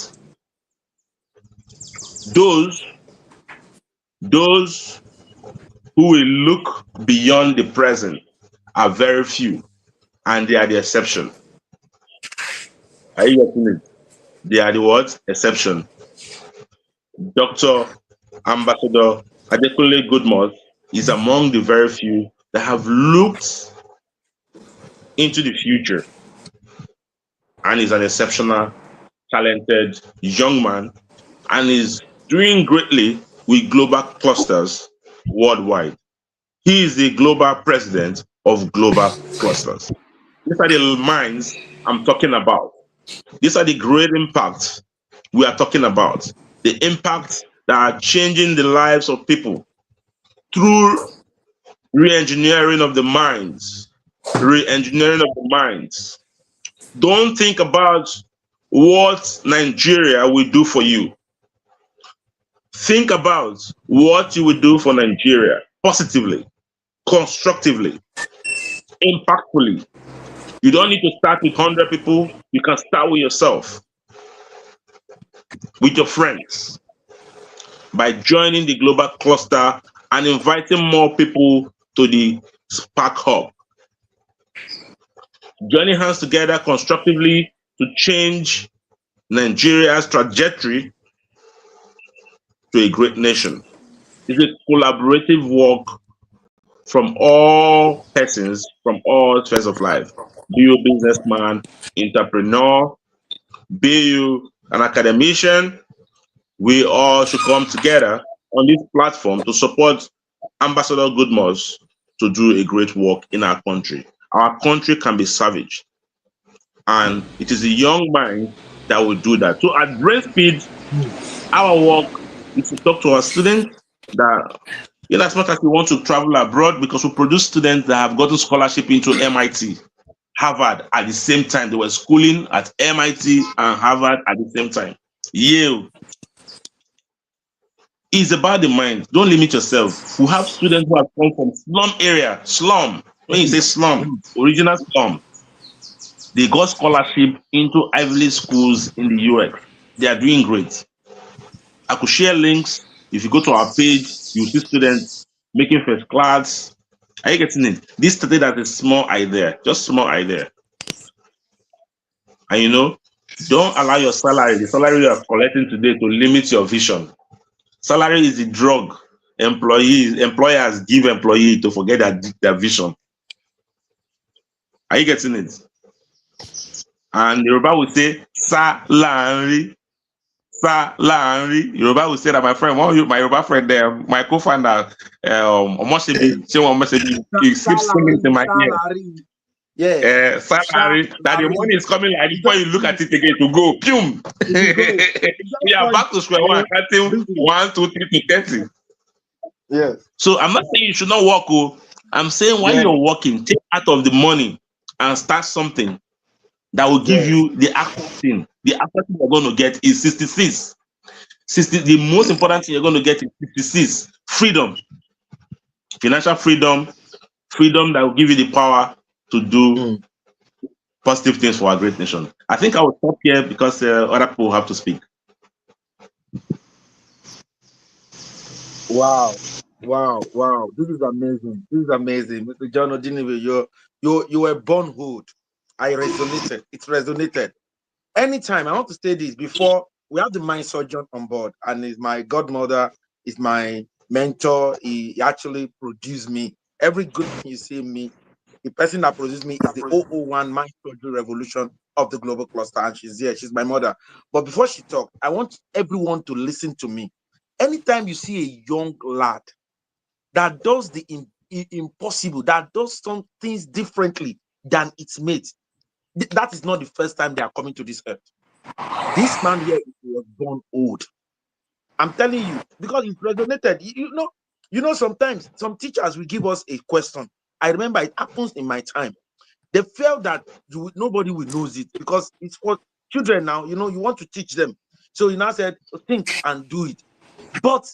those who will look beyond the present are very few, and they are the exception. Are you getting it? They are the what? Exception. Dr. Ambassador Adekunle Goodmouth is among the very few that have looked into the future and is an exceptional, talented young man and is doing greatly with global clusters worldwide. He is the global president of global clusters. These are the minds I'm talking about. These are the great impacts we are talking about. The impacts that are changing the lives of people through re-engineering of the minds. Re-engineering of the minds. Don't think about what Nigeria will do for you. Think about what you will do for Nigeria positively, constructively, impactfully. You don't need to start with 100 people. You can start with yourself. with your friends by joining the global cluster and inviting more people to the Spark Hub. Joining hands together constructively to change Nigeria's trajectory to a great nation. It's a collaborative work from all persons, from all spheres of life. Be you a businessman, entrepreneur, be you an academician, we all should come together on this platform to support Ambassador Goodmos to do a great work in our country. Our country can be savaged, and it is a young mind that will do that. So at Brain Speed, our work is to talk to our students that, in as much as we want to travel abroad, because we produce students that have gotten scholarship into MIT, Harvard at the same time. They were schooling at MIT and Harvard at the same time. Yale. It's about the mind. Don't limit yourself. We have students who have come from slum area, slum. When you say slum, original slum, they got scholarship into Ivy League schools in the US. They are doing great. I could share links. If you go to our page, you see students making first class. Are you getting it? This started as a small idea, just small idea. And don't allow your salary, the salary you are collecting today, to limit your vision. Salary is the drug employers give employee to forget their vision. Are you getting it? And Yoruba will say salary. Yoruba will say that my friend, my Yoruba friend there, my co-founder, he keeps singing in my ear. Yeah, salary. That the money is coming like before you look at it again to go. Boom. We are back to square one, counting 1, 2, 3 to 30. Yes. So I'm not saying you should not work. Oh, I'm saying while you're working, take out of the money and start something that will give you the actual thing. The actual thing you're going to get is 66. The most important thing you're going to get is 66. Freedom. Financial freedom. Freedom that will give you the power to do positive things for our great nation. I think I will stop here because other people have to speak. Wow. This is amazing. Mr. John Odiniwe, you were born hood. I resonated. It resonated. Anytime, I want to say this before we have the mind surgeon on board, and is my godmother, is my mentor. He actually produced me. Every good thing you see in me, the person that produced me is the 001 mind surgery revolution of the global cluster, and she's here. She's my mother. But before she talks, I want everyone to listen to me. Anytime you see a young lad that does the impossible, that does some things differently than its mate, that is not the first time they are coming to this earth. This man here was born old. I'm telling you, because it resonated. You know, sometimes some teachers will give us a question. I remember it happens in my time. They felt that nobody will knows it because it's for children now. You want to teach them. So he now said, think and do it. But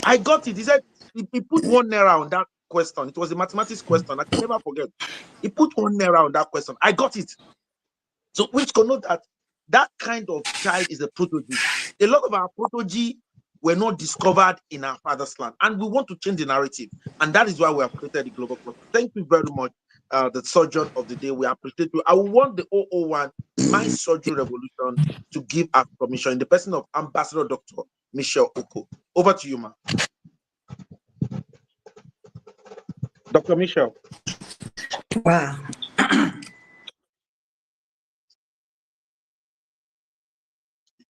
I got it. He said he put 1 naira on that question. It was a mathematics question. I can never forget. He put 1 naira on that question. I got it. So which connote that kind of child is a prodigy. A lot of our prodigy were not discovered in our father's land, and we want to change the narrative, and that is why we have created the global cluster. Thank you very much, the surgeon of the day. We appreciate you. I want the 001 My Surgery Revolution to give us permission in the person of Ambassador Dr. Michelle Oko. Over to you, ma'am. Dr. Michelle. Wow.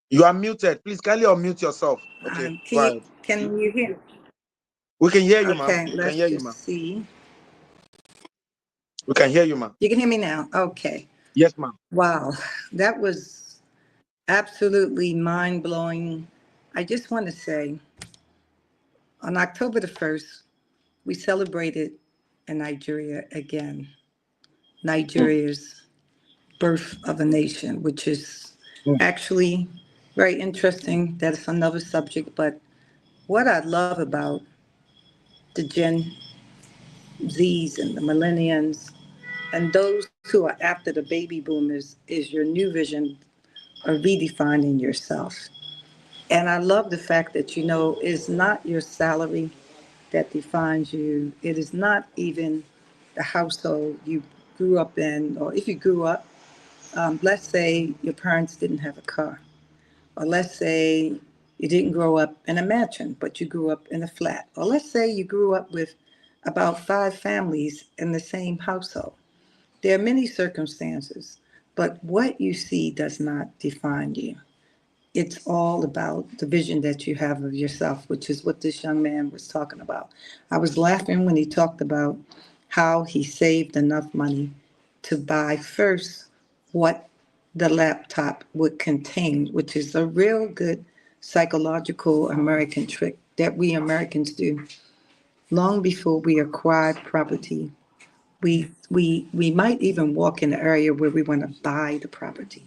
You are muted. Please kindly unmute yourself. Okay. Can you hear? We can hear you, ma'am. Okay, We let's can hear you, just ma'am. see. We can hear you, ma'am. You can hear me now. Okay. Yes, ma'am. Wow, that was absolutely mind-blowing. I just want to say, on October the 1st, we celebrated in Nigeria again, Nigeria's birth of a nation, which is actually very interesting. That's another subject. But what I love about the Gen Zs and the millennials and those who are after the baby boomers is your new vision of redefining yourself. And I love the fact that, it's not your salary that defines you. It is not even the household you grew up in, or if you grew up, let's say your parents didn't have a car, or let's say you didn't grow up in a mansion, but you grew up in a flat, or let's say you grew up with about five families in the same household. There are many circumstances, but what you see does not define you. It's all about the vision that you have of yourself, which is what this young man was talking about. I was laughing when he talked about how he saved enough money to buy first what the laptop would contain, which is a real good psychological American trick that we Americans do. Long before we acquire property, we might even walk in the area where we want to buy the property.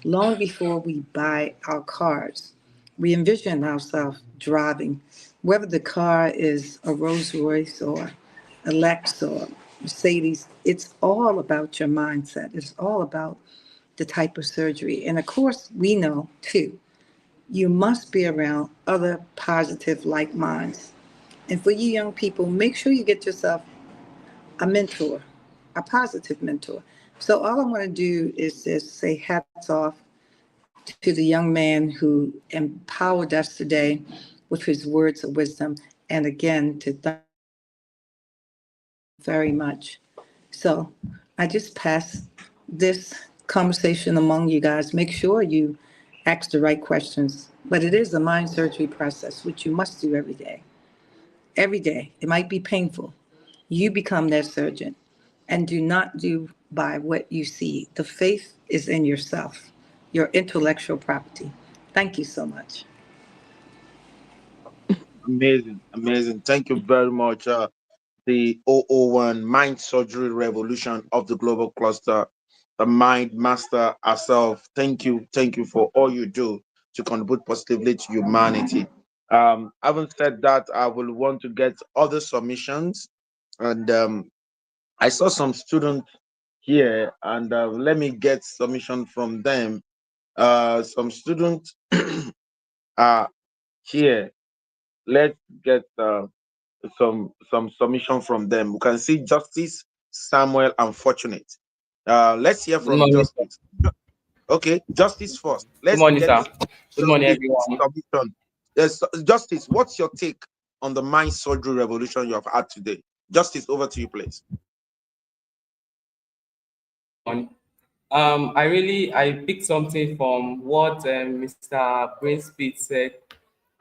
Long before we buy our cars, we envision ourselves driving, whether the car is a Rolls Royce or a Lex or Mercedes. It's all about your mindset. It's all about the type of surgery. And of course, we know too, you must be around other positive like minds. And for you young people, make sure you get yourself a mentor, a positive mentor. So all I want to do is just say hats off to the young man who empowered us today with his words of wisdom. And again, to thank him very much. So I just pass this conversation among you guys. Make sure you ask the right questions. But it is a mind surgery process, which you must do every day. Every day. It might be painful. You become that surgeon and do not do by what you see. The faith is in yourself, your intellectual property. Thank you so much. Amazing, amazing. Thank you very much. The 001 Mind Surgery Revolution of the Global Cluster, the Mind Master herself. Thank you for all you do to contribute positively to humanity. Having said that, I will want to get other submissions, and I saw some students here, and let me get submission from them. Some students are here. Let's get some submission from them. We can see Justice, Samuel, and Fortunate. Let's hear Good from morning, sir. Justice. Okay, Justice first. Good Let's morning, get sir. Good morning, Justice everyone. submission. Yes, Justice, what's your take on the mind surgery revolution you have had today? Justice, over to you, please. I picked something from what Mr. Brainspit said.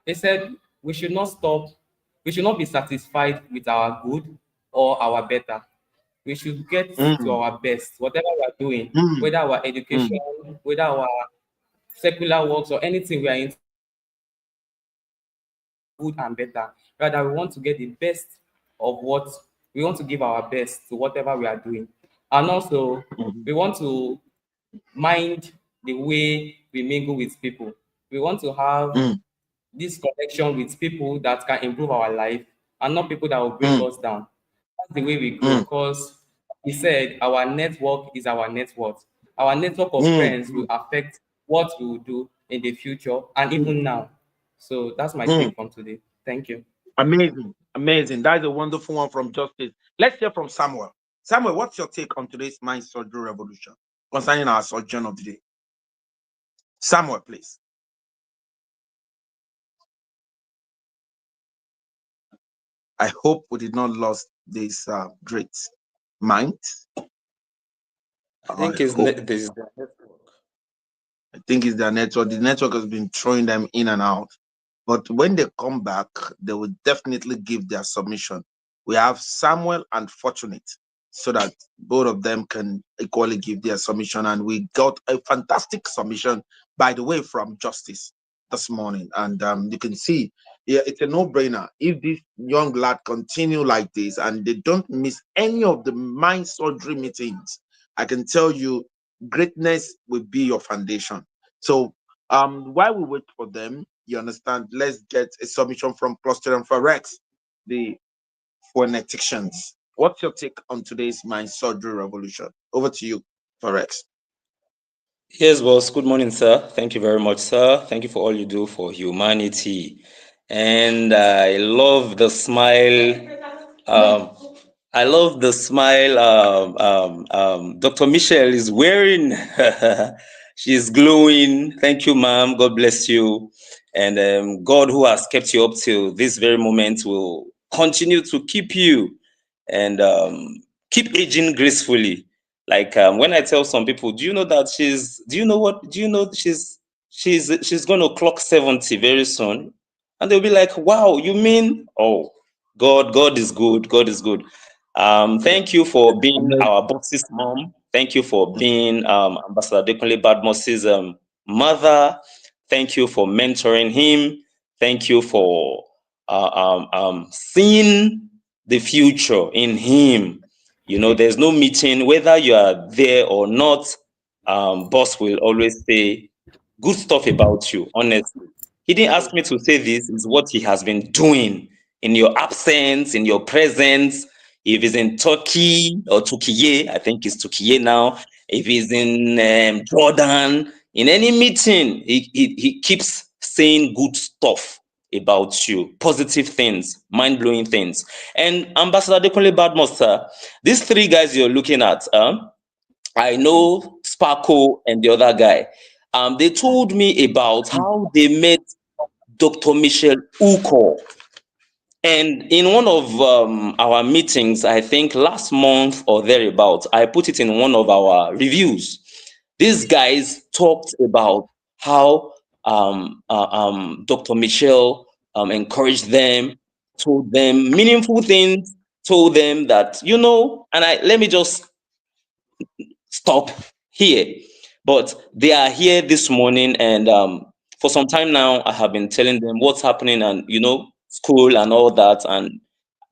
He said we should not stop, we should not be satisfied with our good or our better. We should get to Mm, our best, whatever we are doing, mm, whether our education, mm, whether our secular works or anything we are into, good and better. Rather, we want to get the best of what we want to give our best to whatever we are doing. And also, mm, we want to mind the way we mingle with people. We want to have mm, this connection with people that can improve our life and not people that will bring mm, us down. That's the way we grow mm, because he said our network is our net worth. Our network of mm, friends will affect what we will do in the future and mm, even now. So that's my mm. take from today. Thank you. Amazing, amazing. That is a wonderful one from Justice. Let's hear from Samuel. Samuel, what's your take on today's mind surgery revolution concerning our surgeon of the day? Samuel, please. I hope we did not lose this great mind. I I think it's hope. there's the network. I think it's their network. The network has been throwing them in and out. But when they come back, they will definitely give their submission. We have Samuel and Fortunate so that both of them can equally give their submission. And we got a fantastic submission, by the way, from Justice this morning. And you can see, yeah, it's a no-brainer. If this young lad continue like this and they don't miss any of the mind surgery meetings, I can tell you greatness will be your foundation. So while we wait for them, you understand, let's get a submission from Cluster and Forex, the phoneticians. What's your take on today's mind surgery revolution? Over to you, Forex. Yes, boss. Good morning, sir. Thank you very much, sir. Thank you for all you do for humanity. And I love the smile. Um, I love the smile Dr. Michelle is wearing. She's glowing. Thank you, ma'am. God bless you. And God, who has kept you up till this very moment, will continue to keep you and keep aging gracefully. Like when I tell some people, do you know that do you know what? Do you know she's going to clock 70 very soon? And they'll be like, wow, you mean? Oh, God is good. God is good. Thank you for being Amen. our boss's mom. Thank you for being Ambassador Dekunle Badmos's mother. Thank you for mentoring him. Thank you for seeing the future in him. You know, there's no meeting, whether you are there or not, boss will always say good stuff about you, honestly. He didn't ask me to say this, is what he has been doing in your absence, in your presence. If he's in Turkey or Turkiye, I think it's Turkiye now. If he's in Jordan, in any meeting, he keeps saying good stuff about you, positive things, mind-blowing things. And Ambassador Dekunle Badmus, sir, these three guys you're looking at, I know Sparko and the other guy. They told me about how they met Dr. Michelle Uko. And in one of our meetings, I think last month or thereabout, I put it in one of our reviews. These guys talked about how Dr. Michelle encouraged them, told them meaningful things, told them that, and let me just stop here. But they are here this morning, and for some time now, I have been telling them what's happening, and school and all that. And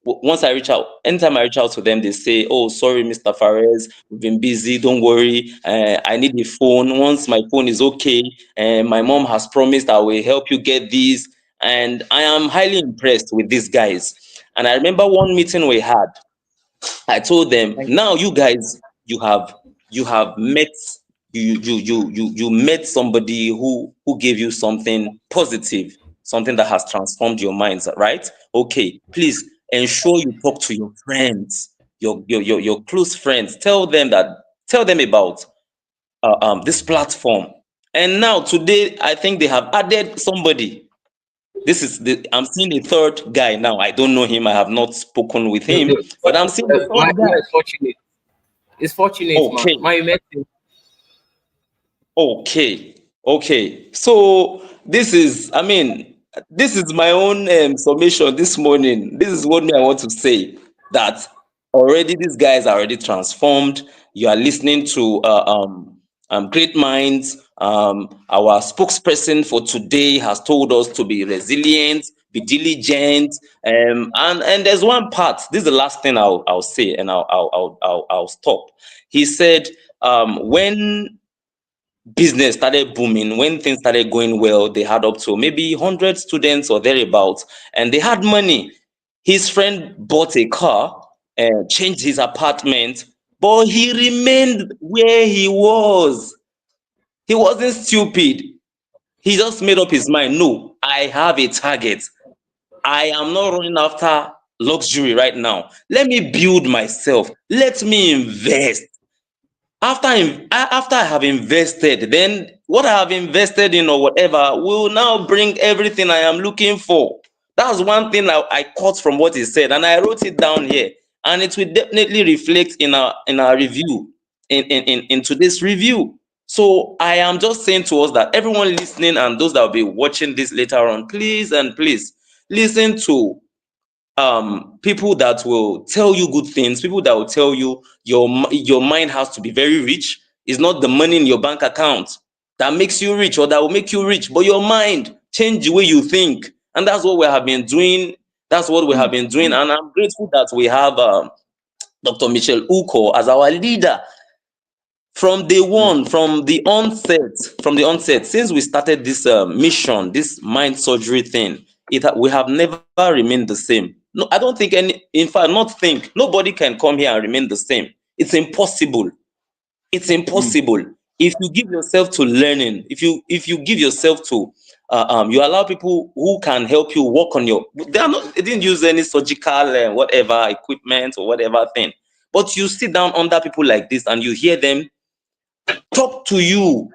once I reach out, anytime I reach out to them, they say, "Oh, sorry, Mr. Fares, we've been busy. Don't worry. I need a phone. Once my phone is okay, and my mom has promised I will help you get these." And I am highly impressed with these guys. And I remember one meeting we had. I told them, now you guys, you have met you met somebody who gave you something positive, something that has transformed your minds, right? Okay, please ensure you talk to your friends, your close friends. Tell them about this platform. And now today, I think they have added somebody. I'm seeing a third guy now. I don't know him. I have not spoken with The, him, the, but I'm seeing the my, third yeah, guy. it's fortunate. It's fortunate, man. Okay, My met him. okay, okay. So this is my own summation this morning. This is what I want to say, that already these guys are already transformed. You are listening to great minds. Our spokesperson for today has told us to be resilient, be diligent, and there's one part. This is the last thing I'll say, and I'll stop. He said, when business started booming, when things started going well, they had up to maybe 100 students or thereabouts, and they had money. His friend bought a car and changed his apartment, but he remained where he was. He wasn't stupid. He just made up his mind. No, I have a target. I am not running after luxury right now. Let me build myself. Let me invest. After I have invested, then what I have invested in or whatever will now bring everything I am looking for. That's one thing I caught from what he said, and I wrote it down here, and it will definitely reflect in our review, in today's review. So I am just saying to us that everyone listening and those that will be watching this later on, please and please listen to people that will tell you good things, people that will tell you your mind has to be very rich. It's not the money in your bank account that makes you rich or that will make you rich, but your mind, change the way you think. And that's what we have been doing. That's what we have been doing, and I'm grateful that we have Dr. Michelle Uko as our leader from day one, from the onset, since we started this mission, this mind surgery thing. We have never remained the same. No, I don't think in fact, not think, nobody can come here and remain the same. It's impossible. It's impossible. If you give yourself to learning, if you give yourself to you allow people who can help you work on your, they didn't use any surgical whatever equipment or whatever thing, but you sit down under people like this and you hear them talk to you,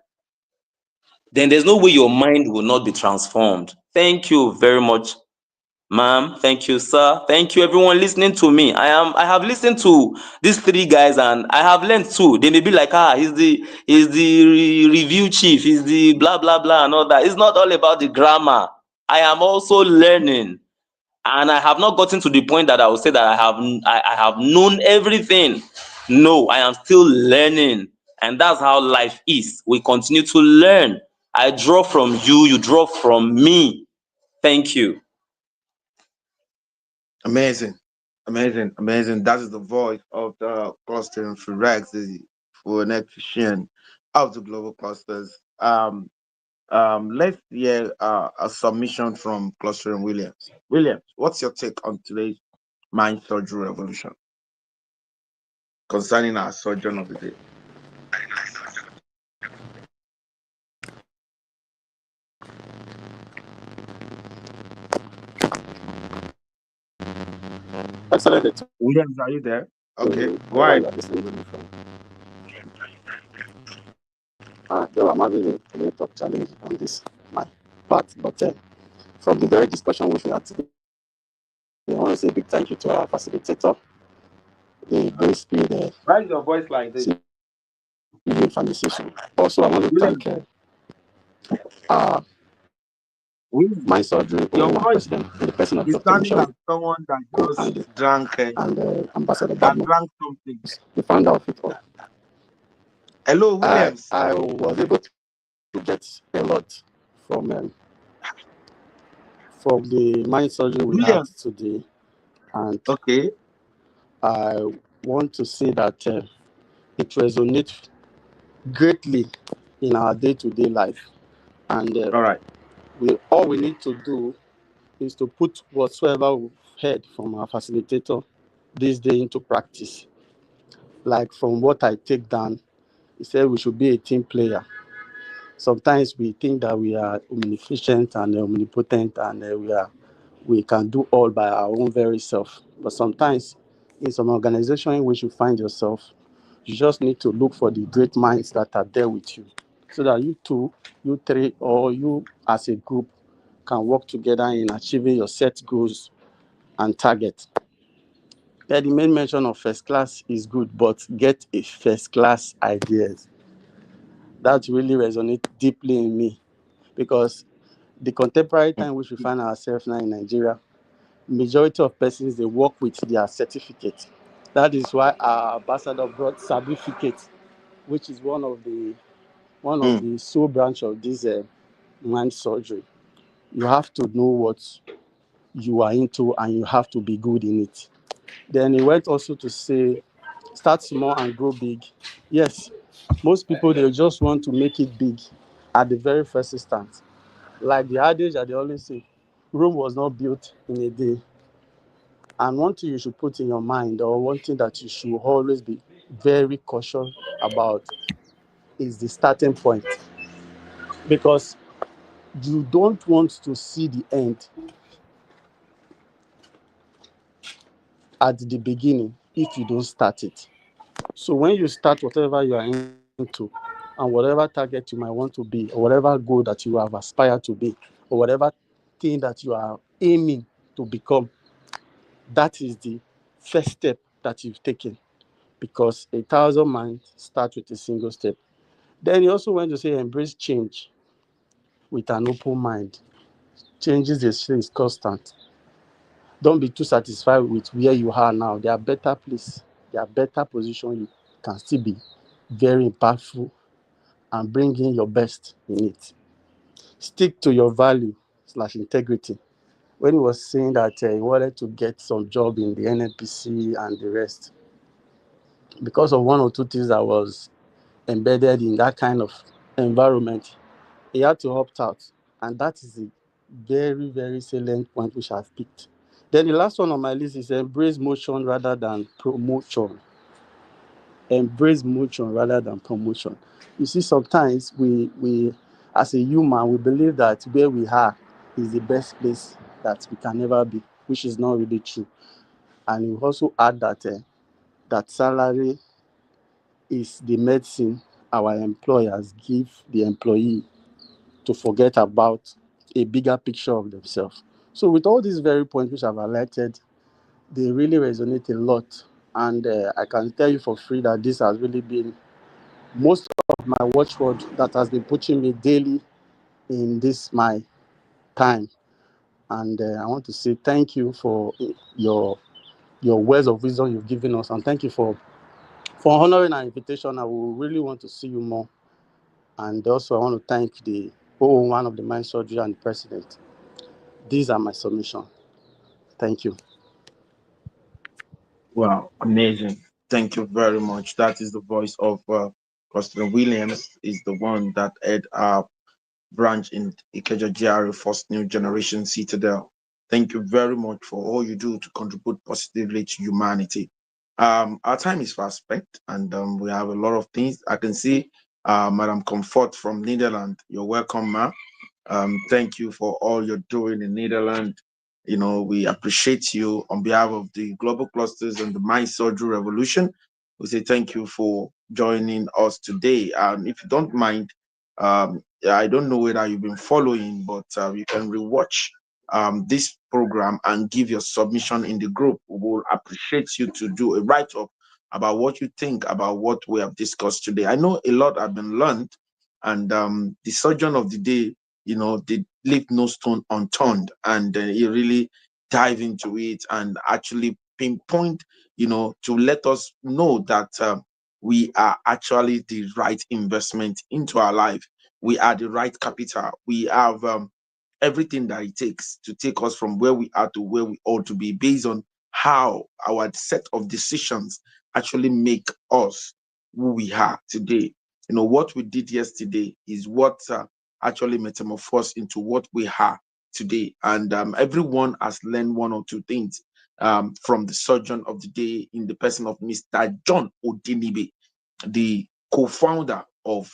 then there's no way your mind will not be transformed. Thank you very much, ma'am. Thank you, sir. Thank you, everyone listening to me. I have listened to these three guys and I have learned too. They may be like, he's the review chief, he's the blah blah blah and all that. It's not all about the grammar. I am also learning. And I have not gotten to the point that I will say that I have known everything. No, I am still learning. And that's how life is. We continue to learn. I draw from you, you draw from me. Thank you. Amazing, amazing, amazing. That is the voice of the clustering for Rex, the for next of the global clusters. Let's hear a submission from Clustering Williams. Williams, what's your take on today's mind surgery revolution concerning our surgeon of the day? Excellent. Williams, are you there? Okay, go Wherever ahead. you are listening to me from. Though I'm having a network challenge on this my part, but from the very discussion which we had today, I want to say a big thank you to our facilitator, the Brain Speed Why is your voice like this? conversation. Also, I want to thank Williams, uh, Williams, my surgery your voice president in the person of is Dr. sounding Michelle like someone that just and, drank Ambassador that Badmo, drank something. the founder of it all. Hello, Williams. I was able to get a lot from the mind surgery we had Williams, today, and okay, I want to say that it resonates greatly in our day-to-day life. And all right. all we need to do is to put whatsoever we've heard from our facilitator this day into practice. Like from what I take down, he said we should be a team player. Sometimes we think that we are omnipotent and omnipotent, and we can do all by our own very self. But sometimes, in some organization in which you find yourself, you just need to look for the great minds that are there with you, so that you two, you three, or you as a group can work together in achieving your set goals and targets. Yeah, the main mention of first class is good, but get a first class ideas. That really resonates deeply in me because the contemporary time which we find ourselves now in Nigeria, majority of persons they work with their certificate. That is why our ambassador brought certificate, which is one of Mm. the sole branch of this mind surgery. You have to know what you are into and you have to be good in it. Then he went also to say, start small and grow big. Yes, most people they just want to make it big at the very first instance. Like the adage that they always say, Rome was not built in a day. And one thing you should put in your mind, or one thing that you should always be very cautious about, is the starting point. Because you don't want to see the end at the beginning if you don't start it. So when you start whatever you are into, and whatever target you might want to be, or whatever goal that you have aspired to be, or whatever thing that you are aiming to become, that is the first step that you've taken. Because 1,000 minds start with a single step. Then he also went to say embrace change with an open mind. Changes is constant. Don't be too satisfied with where you are now. There are better place, there are better position you can still be very impactful and bring in your best in it. Stick to your value slash integrity. When he was saying that he wanted to get some job in the NNPC and the rest, because of one or two things that was embedded in that kind of environment, he had to opt out. And that is a very, very salient point which I've picked. Then the last one on my list is embrace motion rather than promotion. embrace motion rather than promotion. You see, sometimes we as a human, we believe that where we are is the best place that we can ever be, which is not really true. And we also add that that salary is the medicine our employers give the employee to forget about a bigger picture of themselves. So, with all these very points which I've highlighted, they really resonate a lot. And I can tell you for free that this has really been most of my watchword that has been pushing me daily in this my time. And I want to say thank you for your words of wisdom you've given us, and thank you for honoring our invitation. I will really want to see you more. And also, I want to thank the one of the Mind Surgery and the president. These are my submission. Thank you. Wow, amazing. Thank you very much. That is the voice of President Williams, is the one that had our branch in Ikeja GRA First New Generation Citadel. Thank you very much for all you do to contribute positively to humanity. Our time is fast spent, and we have a lot of things. I can see Madam Comfort from Netherlands. You're welcome, ma. Thank you for all you're doing in Netherlands. You know, we appreciate you on behalf of the Global Clusters and the Mind Surgery Revolution. We say thank you for joining us today. If you don't mind, I don't know whether you've been following, but you can rewatch this program and give your submission in the group. We will appreciate you to do a write-up about what you think about what we have discussed today. I know a lot have been learned, and the surgeon of the day, you know, they leave no stone unturned, and he really dive into it and actually pinpoint, you know, to let us know that we are actually the right investment into our life. We are the right capital. We have everything that it takes to take us from where we are to where we ought to be, based on how our set of decisions actually make us who we are today. You know, what we did yesterday is what actually metamorphosed into what we are today. And everyone has learned one or two things from the surgeon of the day in the person of Mr. John Odinibe, the co-founder of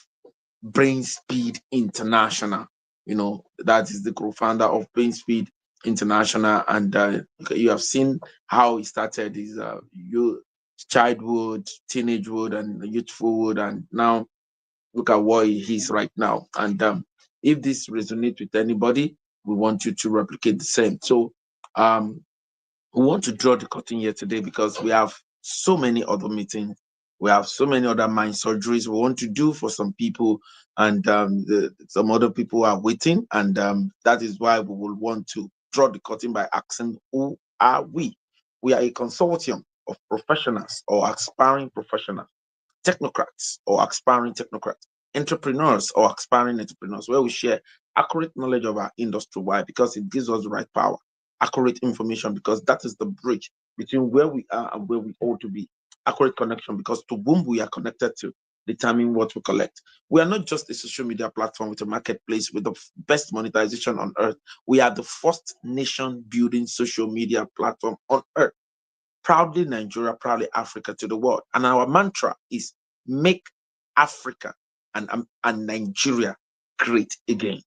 Brain Speed International. You know, that is the co-founder of Brain Speed International. And you have seen how he started his youth, childhood, teenagehood, and youthfulhood, and now look at what he is right now. And if this resonates with anybody, we want you to replicate the same. So um, we want to draw the curtain here today because we have so many other meetings. We have so many other mind surgeries we want to do for some people, and some other people are waiting. And that is why we will want to draw the curtain by asking, who are we? We are a consortium of professionals or aspiring professionals, technocrats or aspiring technocrats, entrepreneurs or aspiring entrepreneurs, where we share accurate knowledge of our industry. Why? Because it gives us the right power, accurate information, because that is the bridge between where we are and where we ought to be. Accurate connection, because to whom we are connected to determine what we collect. We are not just a social media platform with a marketplace with the best monetization on earth. We are the first nation building social media platform on earth. Proudly Nigeria, proudly Africa to the world. And our mantra is make Africa and Nigeria great again.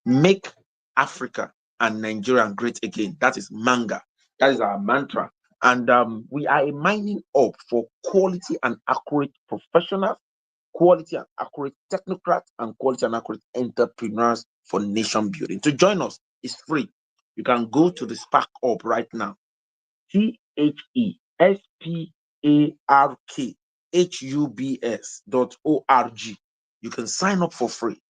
Make Africa and Nigeria great again. That is manga. That is our mantra. And we are a mining hub for quality and accurate professionals, quality and accurate technocrats, and quality and accurate entrepreneurs for nation building. To join us is free. You can go to the Spark Hub right now. THESPARKHUBS.org. You can sign up for free.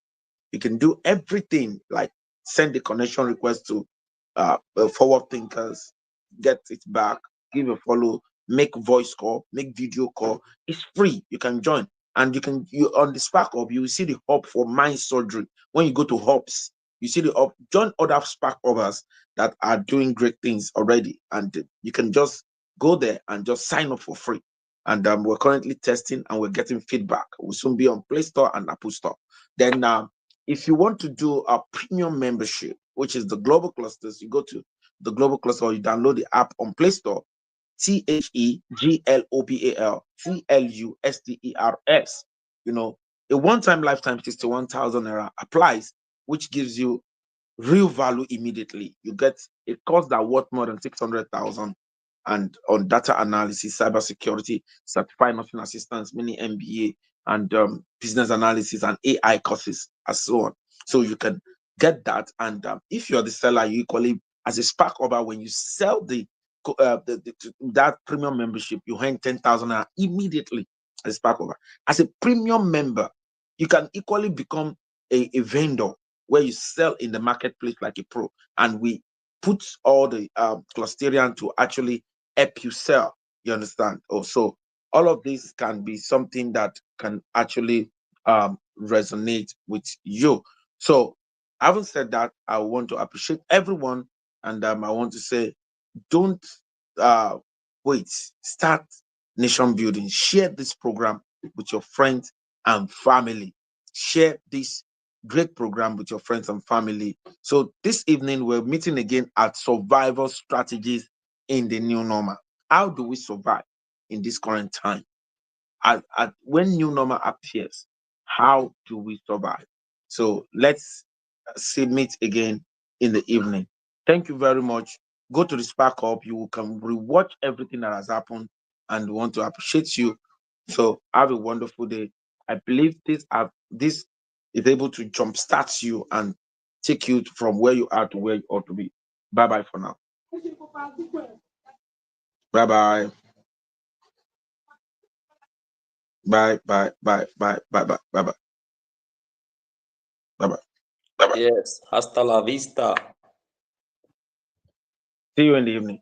You can do everything, like send the connection request to forward thinkers, get it back, give a follow, make voice call, make video call. It's free. You can join. And you on the Spark Hub, you will see the hub for mind surgery. When you go to hubs, you see the hub, join other Spark Hubbers that are doing great things already. And you can just go there and just sign up for free. And we're currently testing and we're getting feedback. We'll soon be on Play Store and Apple Store. Then if you want to do a premium membership, which is the Global Clusters, you go to the Global Cluster or you download the app on Play Store. TheGlobalClusters. You know, a one-time lifetime 61,000 naira applies, which gives you real value immediately. You get a course that worth more than 600,000 and on data analysis, cybersecurity, certified nursing assistance, mini MBA, and business analysis and AI courses, and so on. So you can get that. And if you're the seller, you equally, as a spark over, when you sell that premium membership, you earn 10,000 immediately as a spark over. As a premium member, you can equally become a vendor where you sell in the marketplace like a pro, and we put all the clusterian to actually help you sell. You understand? Also, all of this can be something that can actually resonate with you. So, having said that, I want to appreciate everyone, and I want to say, don't uh, wait. Start nation building. Share this program with your friends and family. Share this great program with your friends and family. So this evening we're meeting again at survival strategies in the new normal. How do we survive in this current time? When new normal appears, how do we survive? So let's see meet again in the evening. Thank you very much. Go to the Spark Up. You can rewatch everything that has happened, and want to appreciate you. So have a wonderful day. I believe this is able to jumpstart you and take you from where you are to where you ought to be. Bye bye for now. Bye bye. Bye bye bye bye bye bye bye bye bye bye. Yes, hasta la vista. See you in the evening.